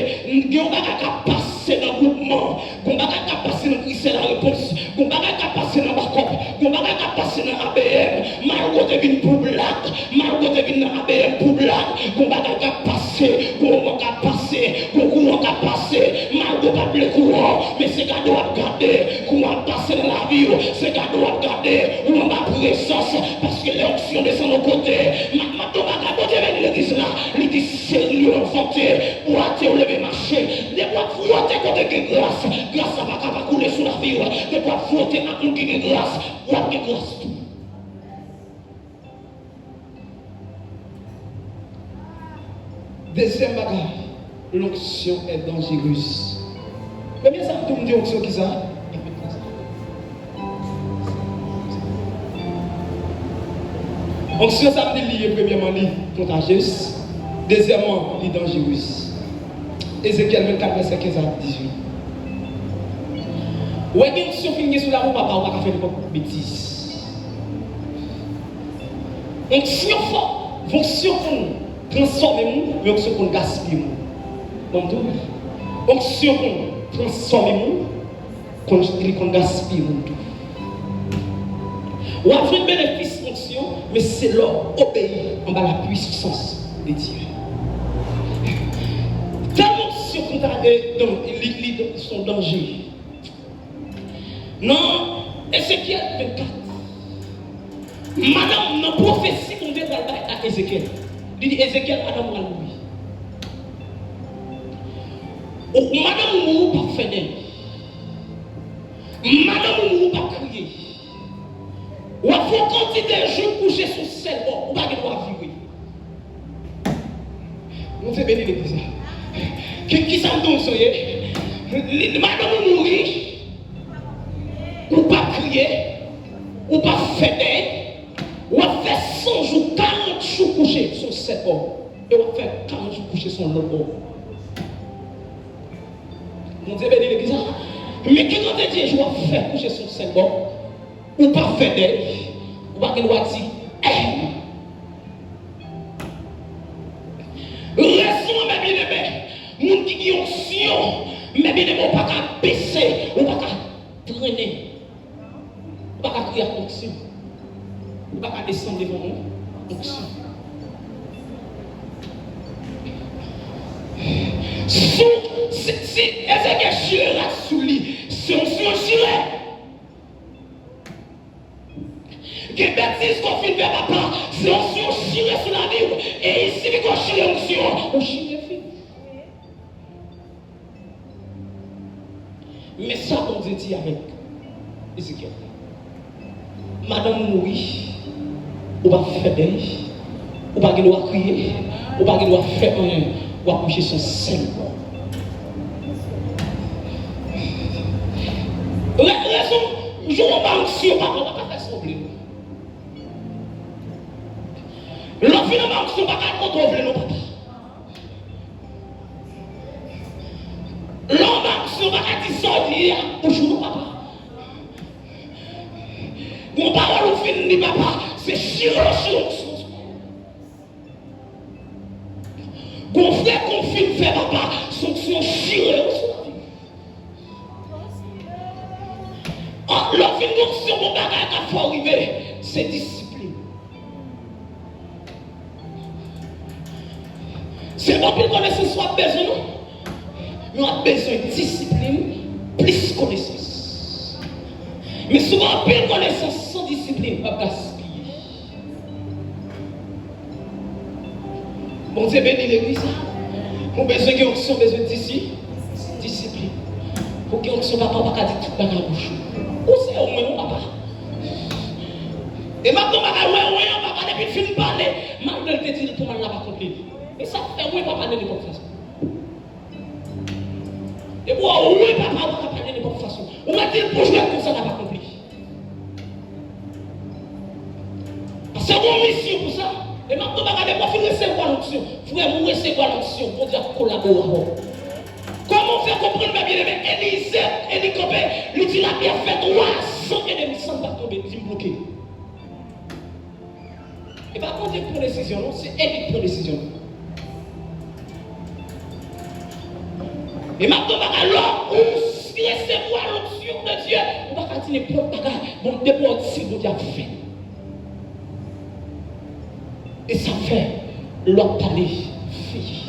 on va passer dans le mouvement, on va passer dans Christ la réponse, on va passer dans Bacop, on va passer dans ABM, Margot devine pour blague, Margot devine dans ABM pour blague, on va passer, on va passer, on va passer, Margot pas le courant, mais c'est cadeau à garder, on va passer dans la vie, c'est cadeau à garder, on va prendre sauce, parce que l'onction descend au côté, maintenant on va garder l'église là, il dit sérieux enfanté, ou à te lever marcher, les bois frotter contre que grâce à ma capa couler sous la vie, les bois frotter à un qui grâce, ou à que grâce tout. Deuxième bagage, l'onction est dangereuse. Mais bien ça, tout le monde dit onction qui ça? Onction, ça me dit lié, premièrement, contagieuse. Deuxièmement, il est dangereuse. Ézéchiel 24, verset 15 à 18. Ou est-ce que si on finit sur la roue, papa, on va faire des bêtises. Onction fort, fonction pour transformer nous, mais onction pour gaspiller nous. Donc, onction pour transformer nous, qu'on gaspille nous. Ou a un bénéfice fonction, mais c'est leur obéir en bas la puissance de Dieu. Tellement sur son danger. Non, Ézéchiel 24. Madame, non prophétie qu'on dit à Ézéchiel. Il dit Ézéchiel, Madame, oui. Madame, nous pas faire Madame, nous pas crier. Ou à faut quantité de jours coucher sur celle ou pas qu'il doit vivre. Nous c'est béni l'église. Qui ça me donne soyez? Madame mourir, ou pas crier, ou pas fêter, ou à faire 100 jours, 40 jours coucher sur cette bord. Et on va faire 40 jours coucher sur l'autre bord. Nous c'est béni l'église. Mais qui quand Dieu je vais faire coucher sur cette bord, ou pas fêter, ou pas qu'il doit dire, raison, mes bien-aimés, moun qui ont onction, mes bien-aimés, on ne peut pas baisser, on ne peut pas traîner, on ne peut pas crier onction, on ne peut pas descendre devant nous, onction. Si Ézéchiel chire là sous lui, c'est onction chire. Que bêtise qu'on fait vers papa, c'est onction chire sur la Bible. Et ici, quand chire onction, on chire fait. Mais ça, on dit avec Ézéchiel. Madame mourit, on va faire d'elle, on va crier, on va faire rien, on va coucher son sein. Raison, je ne vais pas onction, on va pas faire son blé. L'enfant n'a pas onction, on va pas contrôler nos papas. L'homme on va dire sortir pour jouer nos papas. Mon parole au fin de papa, c'est chier sur l'onction. Mon frère confine fait papa, son chier sur la vie. L'offre d'onction, mon bagage qui faut arriver, c'est discipline. C'est pas pour connaissance soit besoin, nous avons besoin de discipline, plus connaissance. Mais souvent, plus connaissance sans discipline, pas gaspiller. Bon Dieu béni l'église. Mon besoin de onction, besoin de discipline. Pour que l'onction papa pas dire tout dans la bouche. Où c'est au moins mon papa? Et maintenant, on va parler, puis film parler. Maintenant, il te dit tout le monde l'a pas compris. Et ça fait, oui, papa, de n'importe façon. Et moi, oui, papa, on va parler de n'importe façon. On m'a dit, pour jouer comme ça, on n'a pas compris. Parce que c'est mon mission pour ça. Et maintenant, regardez, moi, il faut recevoir l'onction. Frère, vous recevoir l'onction pour dire collaborer. Comment faire comprendre, ma bien-aimée, Élisée, Élicopé, lui dit, la bien fait 300 ennemis sans pas tomber, il me bloquer. Et pas quand il prend décision, non, c'est elle qui prend décision. Et maintenant, alors, si recevoir l'onction de Dieu, on va pas dire n'importe quoi, bon, d'abord, si vous avez fait. Et ça fait leur parler, fille.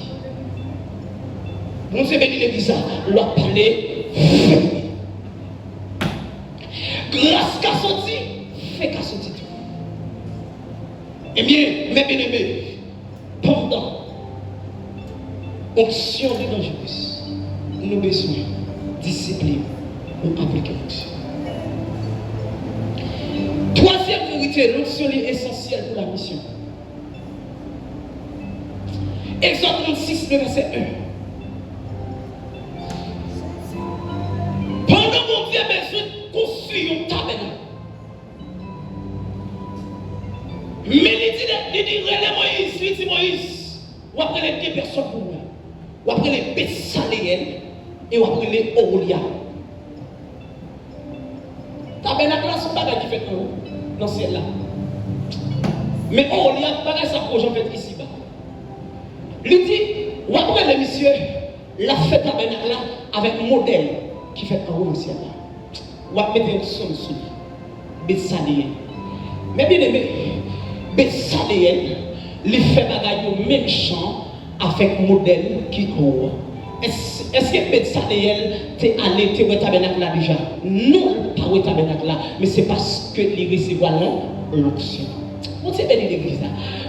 Bon, c'est béni l'église, leur parler, fille. Grâce qu'à sortir, fait qu'à sortir tout. Eh bien, mes bien-aimés, pendant onction de dangereux, nous avons besoin de discipline pour appliquer l'onction. Troisième vérité, l'onction est essentielle pour la mission. Exode 36, le verset 1. Pendant mon Dieu a besoin de construire un tabernacle. Mais il dit, il dit Moïse, ou après les deux personnes pour moi, ou après les Betsaléel et ou après les Olia. Tabernacle là, c'est pas ce qui fait dans ce ciel là. Mais Olia, pas ça que j'en fais ici-bas. Il dit, ou après les messieurs, la fête tabernacle là avec un modèle qui fait en haut dans le ciel là. Ou après mettre un son dessus. Betsaléel. Mais bien aimé, Betsaléel, il fait bagaille au même champ avec un modèle qui est en haut. Est-ce que Betsaléel t'es allé te tabernacle là déjà? Non, pas au tabernacle là, mais c'est parce que il recevoir l'onction. Vous savez bien l'église là.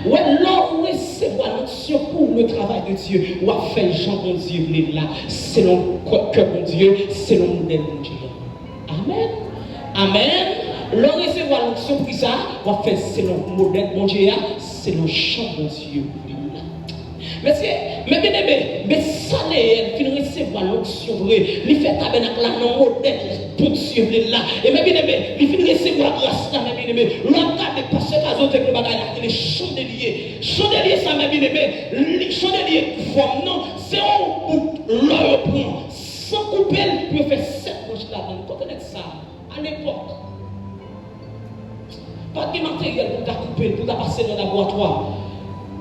Ouais, l'homme recevoir l'onction pour le travail de Dieu. Ou à faire Jean bon Dieu là, selon cœur bon Dieu, selon le modèle de Dieu. Amen. Amen. L'homme recevoir l'onction pour ça, ou à faire selon le modèle bon Dieu, selon chant bon Dieu. Mais bien aimé, mais ça il recevoir l'onction vraie, il fait tabernacle là, non modèle pour Dieu là. Et bien aimé, il fait recevoir grâce là, bien aimé. Regardez parce que les autres que bagaille là, les chandeliers. Chandelier ça bien aimé, les chandeliers forme non, c'est un leur prend sans couper, il peut faire 7 manches là dedans. Quand on est ça à l'époque. Pas de matériel pour ta couper, pour ta passer dans le laboratoire.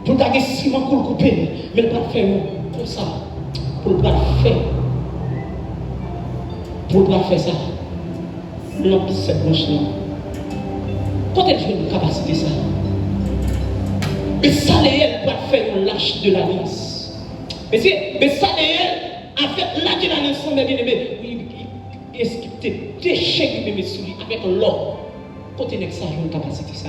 Pour ta ciment pour le couper, mais pas faire comme ça. Pour le faire. Pour le faire ça. Non, cette manche là. Quand elle fait une capacité ça. Mais ça elle peut faire un lâche de l'alliance. Mais ça elle avec la de l'alliance, est-ce qu'il te déchire avec l'or. Quand elle a ça, une capacité ça.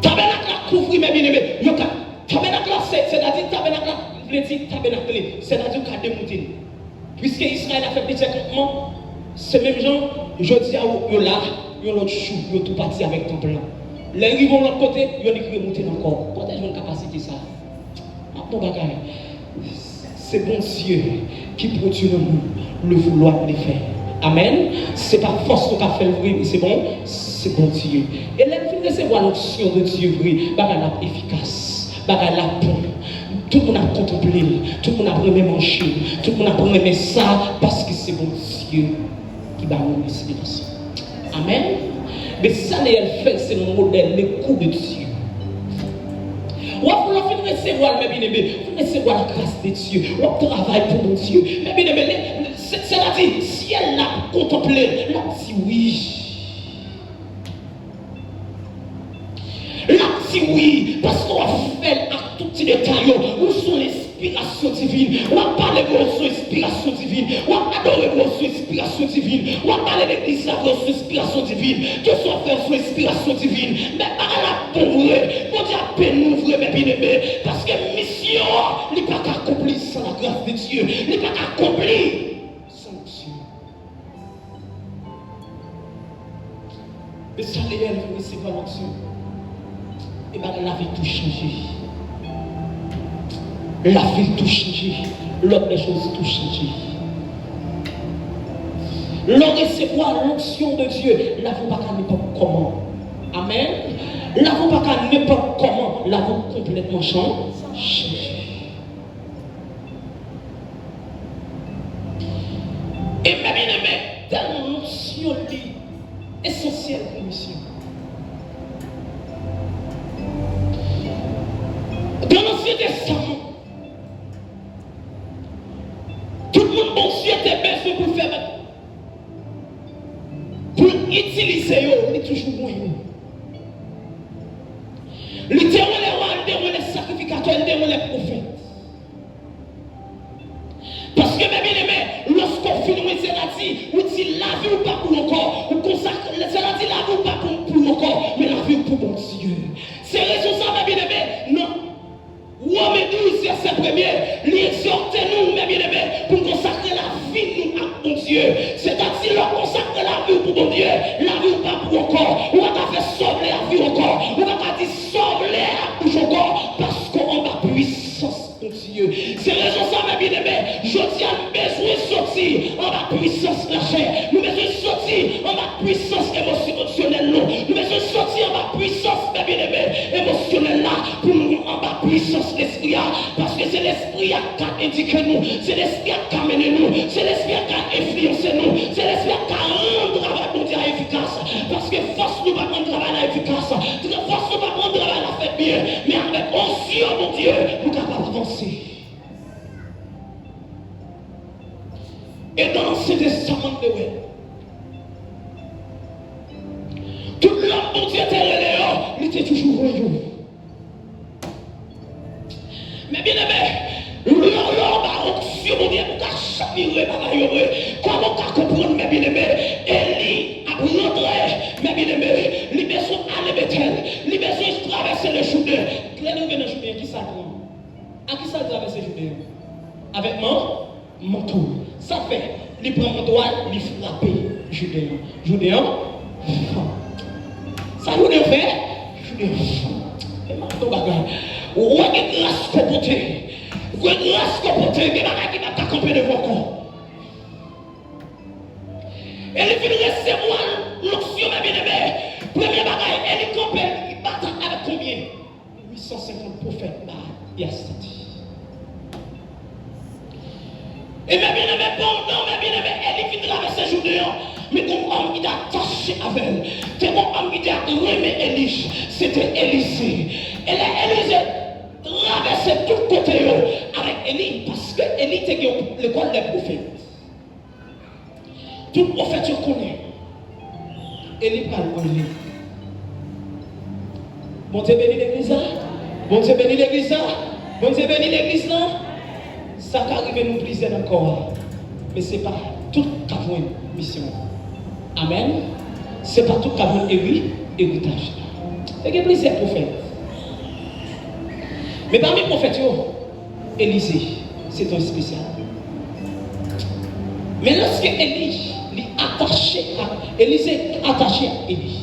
Tabernacle couvrir mes bien-aimés. Tabernacle c'est-à-dire tabernacle, je veux dire tabernacle, c'est-à-dire qu'il y a des montées. Puisque Israël a fait petit accompagnement, ces mêmes gens, je dis à eux là, ils ont l'autre chou, ils ont tout parti avec ton plan. Les ils vont de l'autre côté, ils ont écrit monter encore. Quand ils ont une capacité ça, maintenant bagaille, c'est bon Dieu qui produit le vouloir de les faire. Amen. C'est pas force qu'on a fait le vrai, mais c'est bon Dieu. Et là, il faut recevoir l'onction de Dieu vrai, bagarre efficace, bagarre bon. Tout le monde a contemplé, tout le monde a vraiment mangé, tout le monde a vraiment ça parce que c'est bon Dieu qui va nous l'inspiration. Amen. Mais ça, elle fait, c'est le modèle, le coup de Dieu. Ou après, on va recevoir, mes bien-aimés, on va recevoir la grâce de Dieu, on va travailler pour mon Dieu. Mes bien-aimés, c'est-à-dire, si elle l'a contemplé, elle a dit oui. Elle a dit oui, parce qu'on a fait à tout petit détail, où sont l'inspiration divine, on va parler de son inspiration divine, on va adorer son inspiration divine, on va parler de l'église de son inspiration divine, que soit faire son inspiration divine, mais à la pour vrai, on dit à peine nous vrai, mes bien-aimés, parce que mission, il n'est pas accompli sans la grâce de Dieu, il n'est pas accompli. 1 Mais ça, réel, vous recevez l'onction. Et bien, la vie tout changé. La vie tout changé. L'autre des choses tout changé. L'on recevoir l'onction de Dieu, là vous pas qu'à n'importe comment. Amen. Là vous pas qu'à n'importe comment. Là vous complètement changé. Et même tellement l'onction est essentielle pour la mission. Dans l'Ancien Testament, tout le monde, bon Dieu, était besoin pour faire. Pour utiliser, il est toujours moyen. Il était les rois, il était les sacrificateurs, il était les prophètes. Parce que même aimé, lorsqu'on filme, c'est là dit, on dit la vie ou pas pour encore, on consacre, c'est là dit la vie ou pas pour encore, mais la vie pour mon Dieu. C'est raison ça, même aimé, non. Romains 12, verset 1er, il exhorte nous, mes bien-aimés, pour consacrer la vie nous à mon Dieu. C'est-à-dire, leur consacrer la vie pour mon Dieu, la vie pas pour encore. On va faire sauver la vie encore. On va dire sauver la bouche encore, parce qu'on a puissance de Dieu. C'est raison ça, mes bien-aimés. Je dis à besoin de sortir en ma puissance la chair. Nous besoin de sortir en ma puissance émotionnelle. Nous besoin de sortir en ma puissance, mes bien-aimés, émotionnelle là, pour nous en ma puissance. L'esprit, parce que c'est l'esprit qui a indiqué nous, c'est l'esprit qui a mené nous, c'est l'esprit qui a influencé nous, c'est l'esprit qui a rendu le travail mondial efficace. Parce que force nous va rendre le travail efficace, force nous va rendre le travail la fait bien, mais avec onction, mon Dieu, nous sommes capables d'avancer. Et dans l'Ancien Testament de Web, tout l'homme, mon Dieu, était là, il était toujours royaume. Mais bien aimé, l'homme a onction, mon Dieu, pour chavirer par la yoré. Comment on comprendre, mes bien aimés, Élie a rentré, mes bien aimés, les besoins à l'Ébétel, les besoins de traverser le Jourdain. Quand nous venons au Jourdain, qui ça prend? À qui ça traverse le Jourdain? Avec mon tour. Ça fait, il prend mon doigt, il frappe le Jourdain. Jourdain, ça vous le fait? Jourdain, et mon bagage. Ou est grâce comportée. Ou est grâce comportée. Mais la qui va t'accompagner devant corps. Elle est venue recevoir l'onction, ma bien-aimée. Premier bagaille, elle est campée. Il bat avec combien? 850 prophètes. Il y a 7. Et ma bien-aimée, pendant ma bien-aimée, elle est venue traverser le jour. Mais comme homme, il a attaché avec elle. C'est mon homme qui a remis Élie. C'était Élisée. Et là, Élisée traverser tout côté avec Élie, parce que Élie était l'école des prophètes. Tout prophète tu connais. Élie parle en lui. Bon Dieu béni l'église là. Bon Dieu béni l'église là. Bon Dieu béni l'église là. Ça arrive nous briser encore. Mais ce n'est pas tout qui a une mission. Amen. Ce n'est pas tout qui a un héritage. Il y a plusieurs prophètes. Mais parmi les prophètes, Élisée, c'est un spécial. Mais lorsque Élie est attaché à Élisée, attaché à Élie,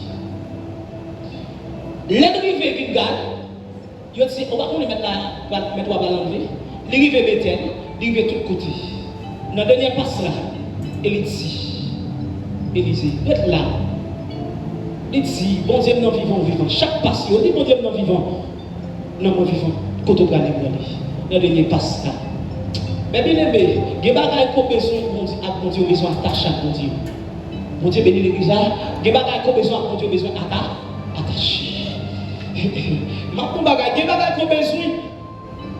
l'ennemi Gilgal, il dit on va mettre la balancer, il va Bethel, il va de tous côtés. Dans le dernier passe là, il dit Élisée, être là. Il dit bon Dieu, nous vivons. Chaque passe, il dit bon Dieu, nous vivons. Nous vivons. Quand on regarde le dernier passe là. Mais bien aimé, il y a des choses qu'on a besoin d'attacher à mon Dieu. Mon Dieu bénit l'église là. Il y a des choses qu'on a besoin d'attacher. Maintenant, il y a des choses qu'on a besoin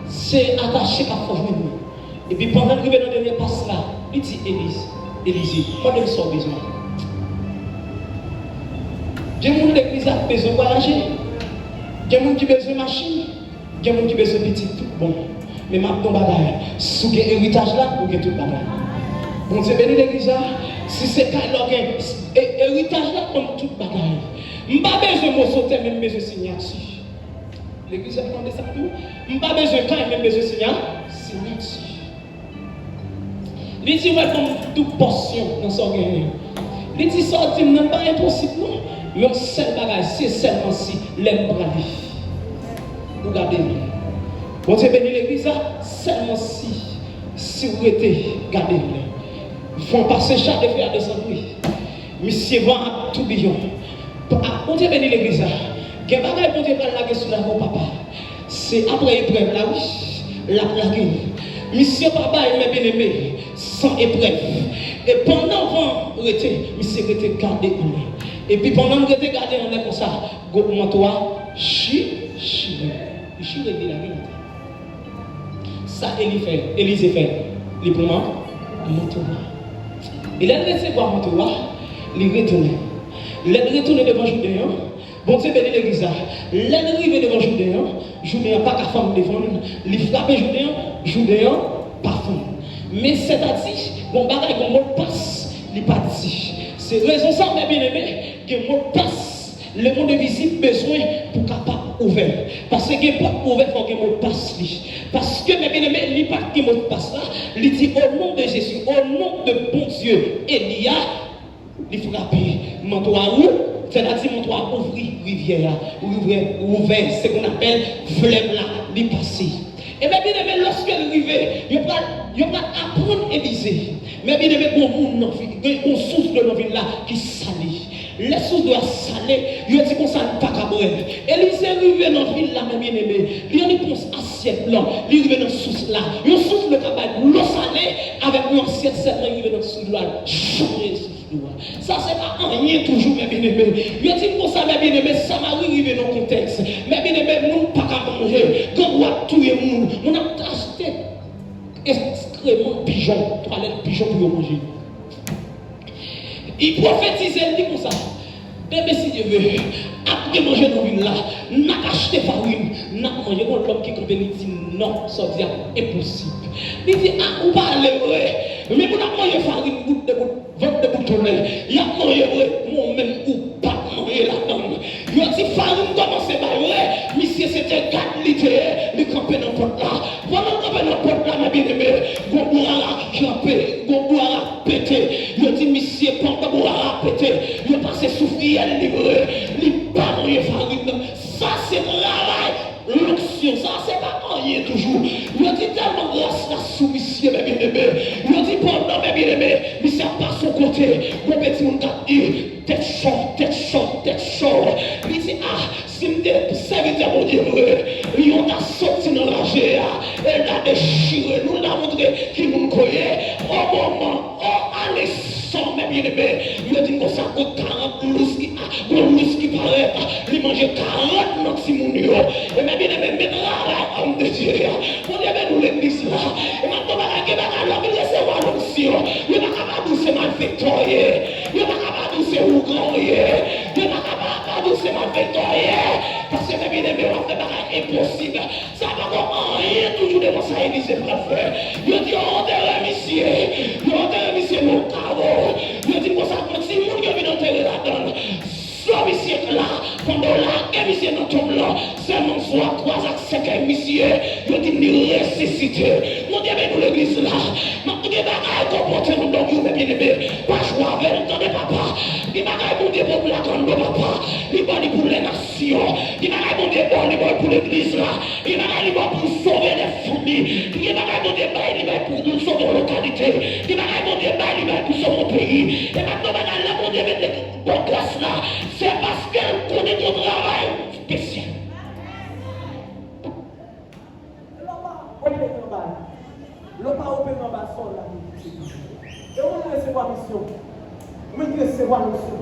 c'est attacher à rejoindre. Et puis pendant qu'il est dans le dernier passe là, il dit Élisée, moi je sors besoin. Il y a des gens qui ont besoin de voyager. Il y a des gens qui ont besoin de machine. Il y a des gens qui ont besoin de petit tout bon. Mais maintenant, si vous avez un héritage là, vous avez tout le bagage. Bon Dieu béni l'église là. Si c'est un héritage là, on a tout le bagage. Je n'ai pas besoin de me sauter, même besoin de signature. L'église a demandé ça pour. Je n'ai pas besoin de quand même besoin de signature. Il dit, ouais, comme toute portion dans son gain. Il dit, sortir, n'est pas impossible, non. Le seul bagage, c'est seulement si l'aime braver. Vous regardez. Bon Dieu bénit l'église, seulement si vous êtes, gardez-le. Font passer chaque frère de son bruit. Monsieur va à tout billon. Bon Dieu bénit l'église. Il y a un bagage pour Dieu prendre la question de mon papa. C'est après épreuve là, oui, la plague. Monsieur papa est bien aimé, sans épreuve. Et pendant qu'on était, monsieur était gardé en l'air. Et puis pendant qu'on était gardé en l'air comme ça, mon toi, chire la vérité. Ça, Élise fait, il pour moi, mon toi. Il a laissé voir mon toi, il retourne. Il retourne devant Judéen. Bon Dieu béni l'église. L'arrivée devant Judéen pas qu'à femme devant, il frappe Judéen pas femme. Mais c'est-à-dire, bon bagaille, bon mot de passe, il pas dit. C'est raison ça, mes bien-aimés, que mot de passe, le monde visible besoin pour capable ouvert. Parce que les portes ouvertes, il faut que mot de passe. Parce que mes bien-aimés, il pas que mot de passe là, il dit au nom de Jésus, au nom de bon Dieu, Elia, il frappe manteau à où? C'est-à-dire, mon toit ouvrir rivière, ouvert, ce qu'on appelle fleuve là, il passe. Et bien, bien aimé, lorsque l'arrivée, il va apprendre Élysée. Mais bien aimé, on source de nos villes là qui salit. Les sources doivent saler, il dit qu'on ne sale pas qu'à boire. Élysée arrive dans la ville là, bien aimé, il y a une réponse assiette là, il arrive dans la source là. Une source de cabane, l'eau salée, avec une assiette, c'est là, il arrive dans la source là, changer source. Ça, c'est pas rien toujours, mes bien-aimés. Je dis pour ça, mes bien-aimés, ça m'arrive dans le contexte. Mes bien-aimés, nous pas qu'à manger. Quand on a tué, on a acheté excrément pigeon, toilette pigeon pour manger. Il prophétise, il dit comme ça. Bébé, si Dieu veut, après manger dans ville là, n'a acheté farine, n'a mangé comme l'homme qui compte, il dit non, ça dit impossible. Il dit, ah, ou pas aller vrai. Mais vous n'avez mangé farine, votre de boutonnet, il y a mangé vrai, moi-même, ou pas manger là-dedans. Il a dit, farine commence par vrai, monsieur, c'était 4 litres, il campait dans le pot là. Pendant qu'il campait dans le pot là, ma bien-aimée, mon bourra a campé, mon bourra a pété. Il a dit, monsieur, pendant que bourra a pété, il a passé souffrir, il a livré, il n'a pas mangé farine. Ça, c'est travail. L'onction, ça c'est pas rien toujours. Il a dit tellement grâce la soumission, mes bien-aimés. Il a dit pendant mes bien-aimés, mais ça passe son côté. Mon petit monde a dit tête chaud. Il dit ah, si me serviteur mon Dieu vrai, il a sorti dans la GA, elle a déchiré, nous l'a montré qui nous connaît. Au moment, allez sans mes bien-aimés. Il a dit qu'on ça coûte 40 loups qui paraît, il mange 40 noximounio. Et mes bien-aimés, maintenant, homme de Dieu, on est nous l'église là. Et maintenant, il va recevoir l'onction. Il va capable de se mal victorieux. Il va capable de se ouvrir. Il va capable de se mal victorieux. Parce que mes bien-aimés, on fait des impossible. Ça va comme rien toujours devant ça, il dit c'est pas faire. Il dit on est monsieur mon caveau. Il dit pour ça, quand si mon Dieu vient enterrer là-dedans. Soit monsieur là, pendant là, et monsieur dans tombe là, seulement soit 3 à 5 monsieur, il dit nous ressusciter. Mon Dieu, nous l'église là, mon Dieu, bagaille comporter nous dans vous, mes bien-aimés, pas choix avec le temps de papa, il bagaille pour Dieu pour la grande de papa, il bagaille pour les nations, il bagaille pour Dieu pour l'église là, il bagaille pour sauver les familles, il bagaille pour Dieu pour nous sauver la localité, il bagaille pour Dieu pour sauver mon pays, et maintenant bagaille là pour Dieu avec les bonnes classes là. C'est parce qu'elle connaît ton travail spécial. Le pas open en bas sol là. Et on va recevoir mission. On va recevoir mission.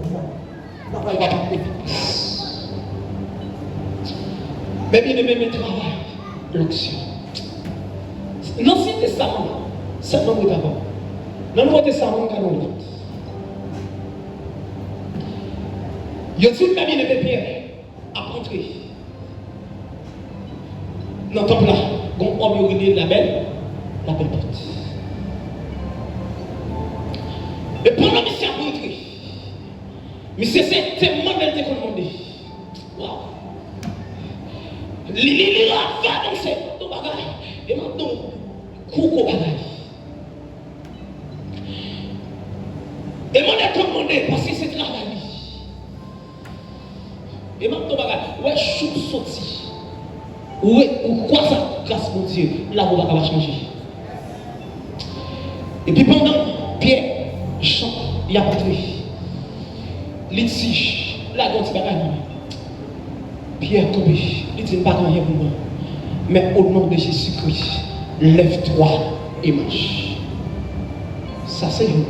Travail va pas efficace. Mais bien aimé, mes travail, l'onction. L'Ancien Testament, c'est le nom d'abord. Dans le Nouveau Testament, il y a un autre. Il y a une bien aimé Pierre à rentrer. Dans le temple là, il y a un homme qui la belle porte. Et pendant que monsieur a rentré, monsieur c'est tellement belle de commander. Waouh! Il a fait dans ce bagage. Et maintenant, coucou bagage. Et moi, j'ai commandé parce que c'est travail. Et maintenant, ouais, chou sorti. Ouais, ou quoi ça, grâce mon Dieu, là, vous va changer. Et puis pendant, Pierre chante, il a entré. Il dit, là, quand il va gagner. Pierre tombé, il dit, pas rien pour moi. Mais au nom de Jésus-Christ, lève-toi et marche. Ça, c'est vous.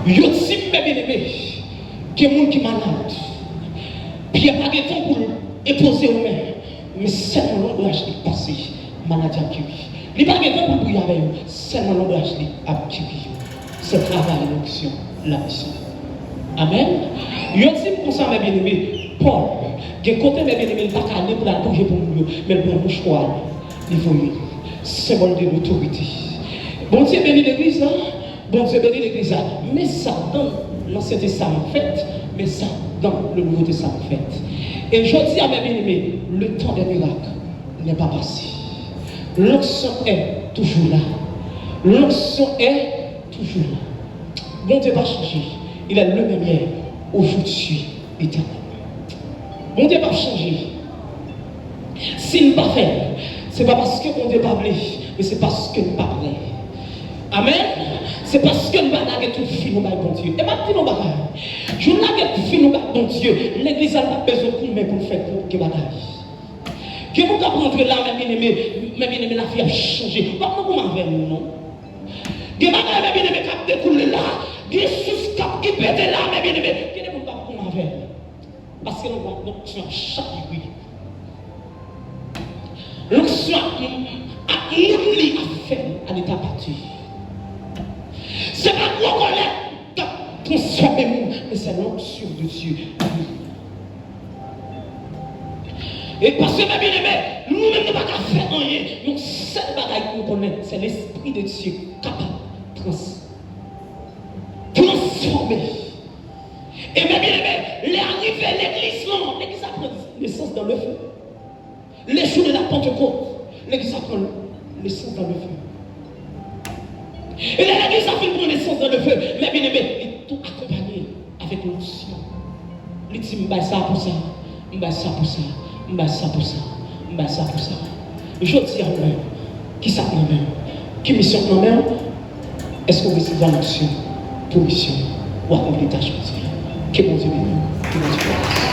Yo si bien aimé, que monde qui malade. Pierre pas de temps pour imposer aux mains, mais seulement l'ombrage est passé, maladie a guéri. Il pas de temps pour prier avec eux, seulement l'ombrage a guéri. C'est travail, l'onction, la mission. Amen. Yo si pour ça mes bien-aimés, Paul, que côté mes bien-aimés, il pas aller pour la bouger pour nous, mais le bon choix, il faut symbole de l'autorité. Bon Dieu bénit l'église là. Bon Dieu bénit l'église là. Mais ça dans l'Ancien Testament fait, mais ça dans le Nouveau Testament fait. Et je dis à mes bien-aimés, le temps des miracles n'est pas passé. L'onction est toujours là. L'onction est toujours là. Bon Dieu va changer. Il est le même hier, aujourd'hui, éternellement. Bon Dieu va changer. S'il ne pas fait, ce n'est pas parce que bon Dieu pas voulu, mais c'est parce que nous pas prêt. Amen. C'est parce que nous pas tout fini bon Dieu. Et maintenant nous pas. Je n'ai tout fini bon Dieu. L'église n'a pas besoin de nous pour faire que bagaille. Que vous comprenez là mes bien-aimés, la vie a changé. Pas nous comment avec nous non. Que bagaille mes bien-aimés cap découlé là. Que sous cap qui pète là mes bien-aimés. Que ne vous pas comment avec. Parce que nous sommes chaque nuit. L'onction a fait à l'état parti. C'est pas pour reconnaître transformez-vous, mais c'est l'onction de Dieu. Et parce que mes bien-aimés, nous-mêmes ne pouvons pas faire rien. Nous, seul bagaille que nous connaissons, c'est l'Esprit de Dieu capable de transformer. Et mes bien-aimés, les arrivés, l'église apprend naissance dans le feu. Les jours de la Pentecôte, l'église apprend naissance dans le feu. Et l'église apprend naissance dans le feu. Mais bien aimé, il est tout accompagné avec l'onction. Il dit, je vais ça pour ça, je vais ça pour ça, je vais ça pour ça, je vais ça pour ça. Je dis à vous, qui ça pour nous-mêmes? Qui mission pour nous-mêmes? Est-ce que vous recevez l'onction pour mission ou accomplir tâche pour Dieu? Que bon Dieu bénisse. Que bon Dieu bénisse.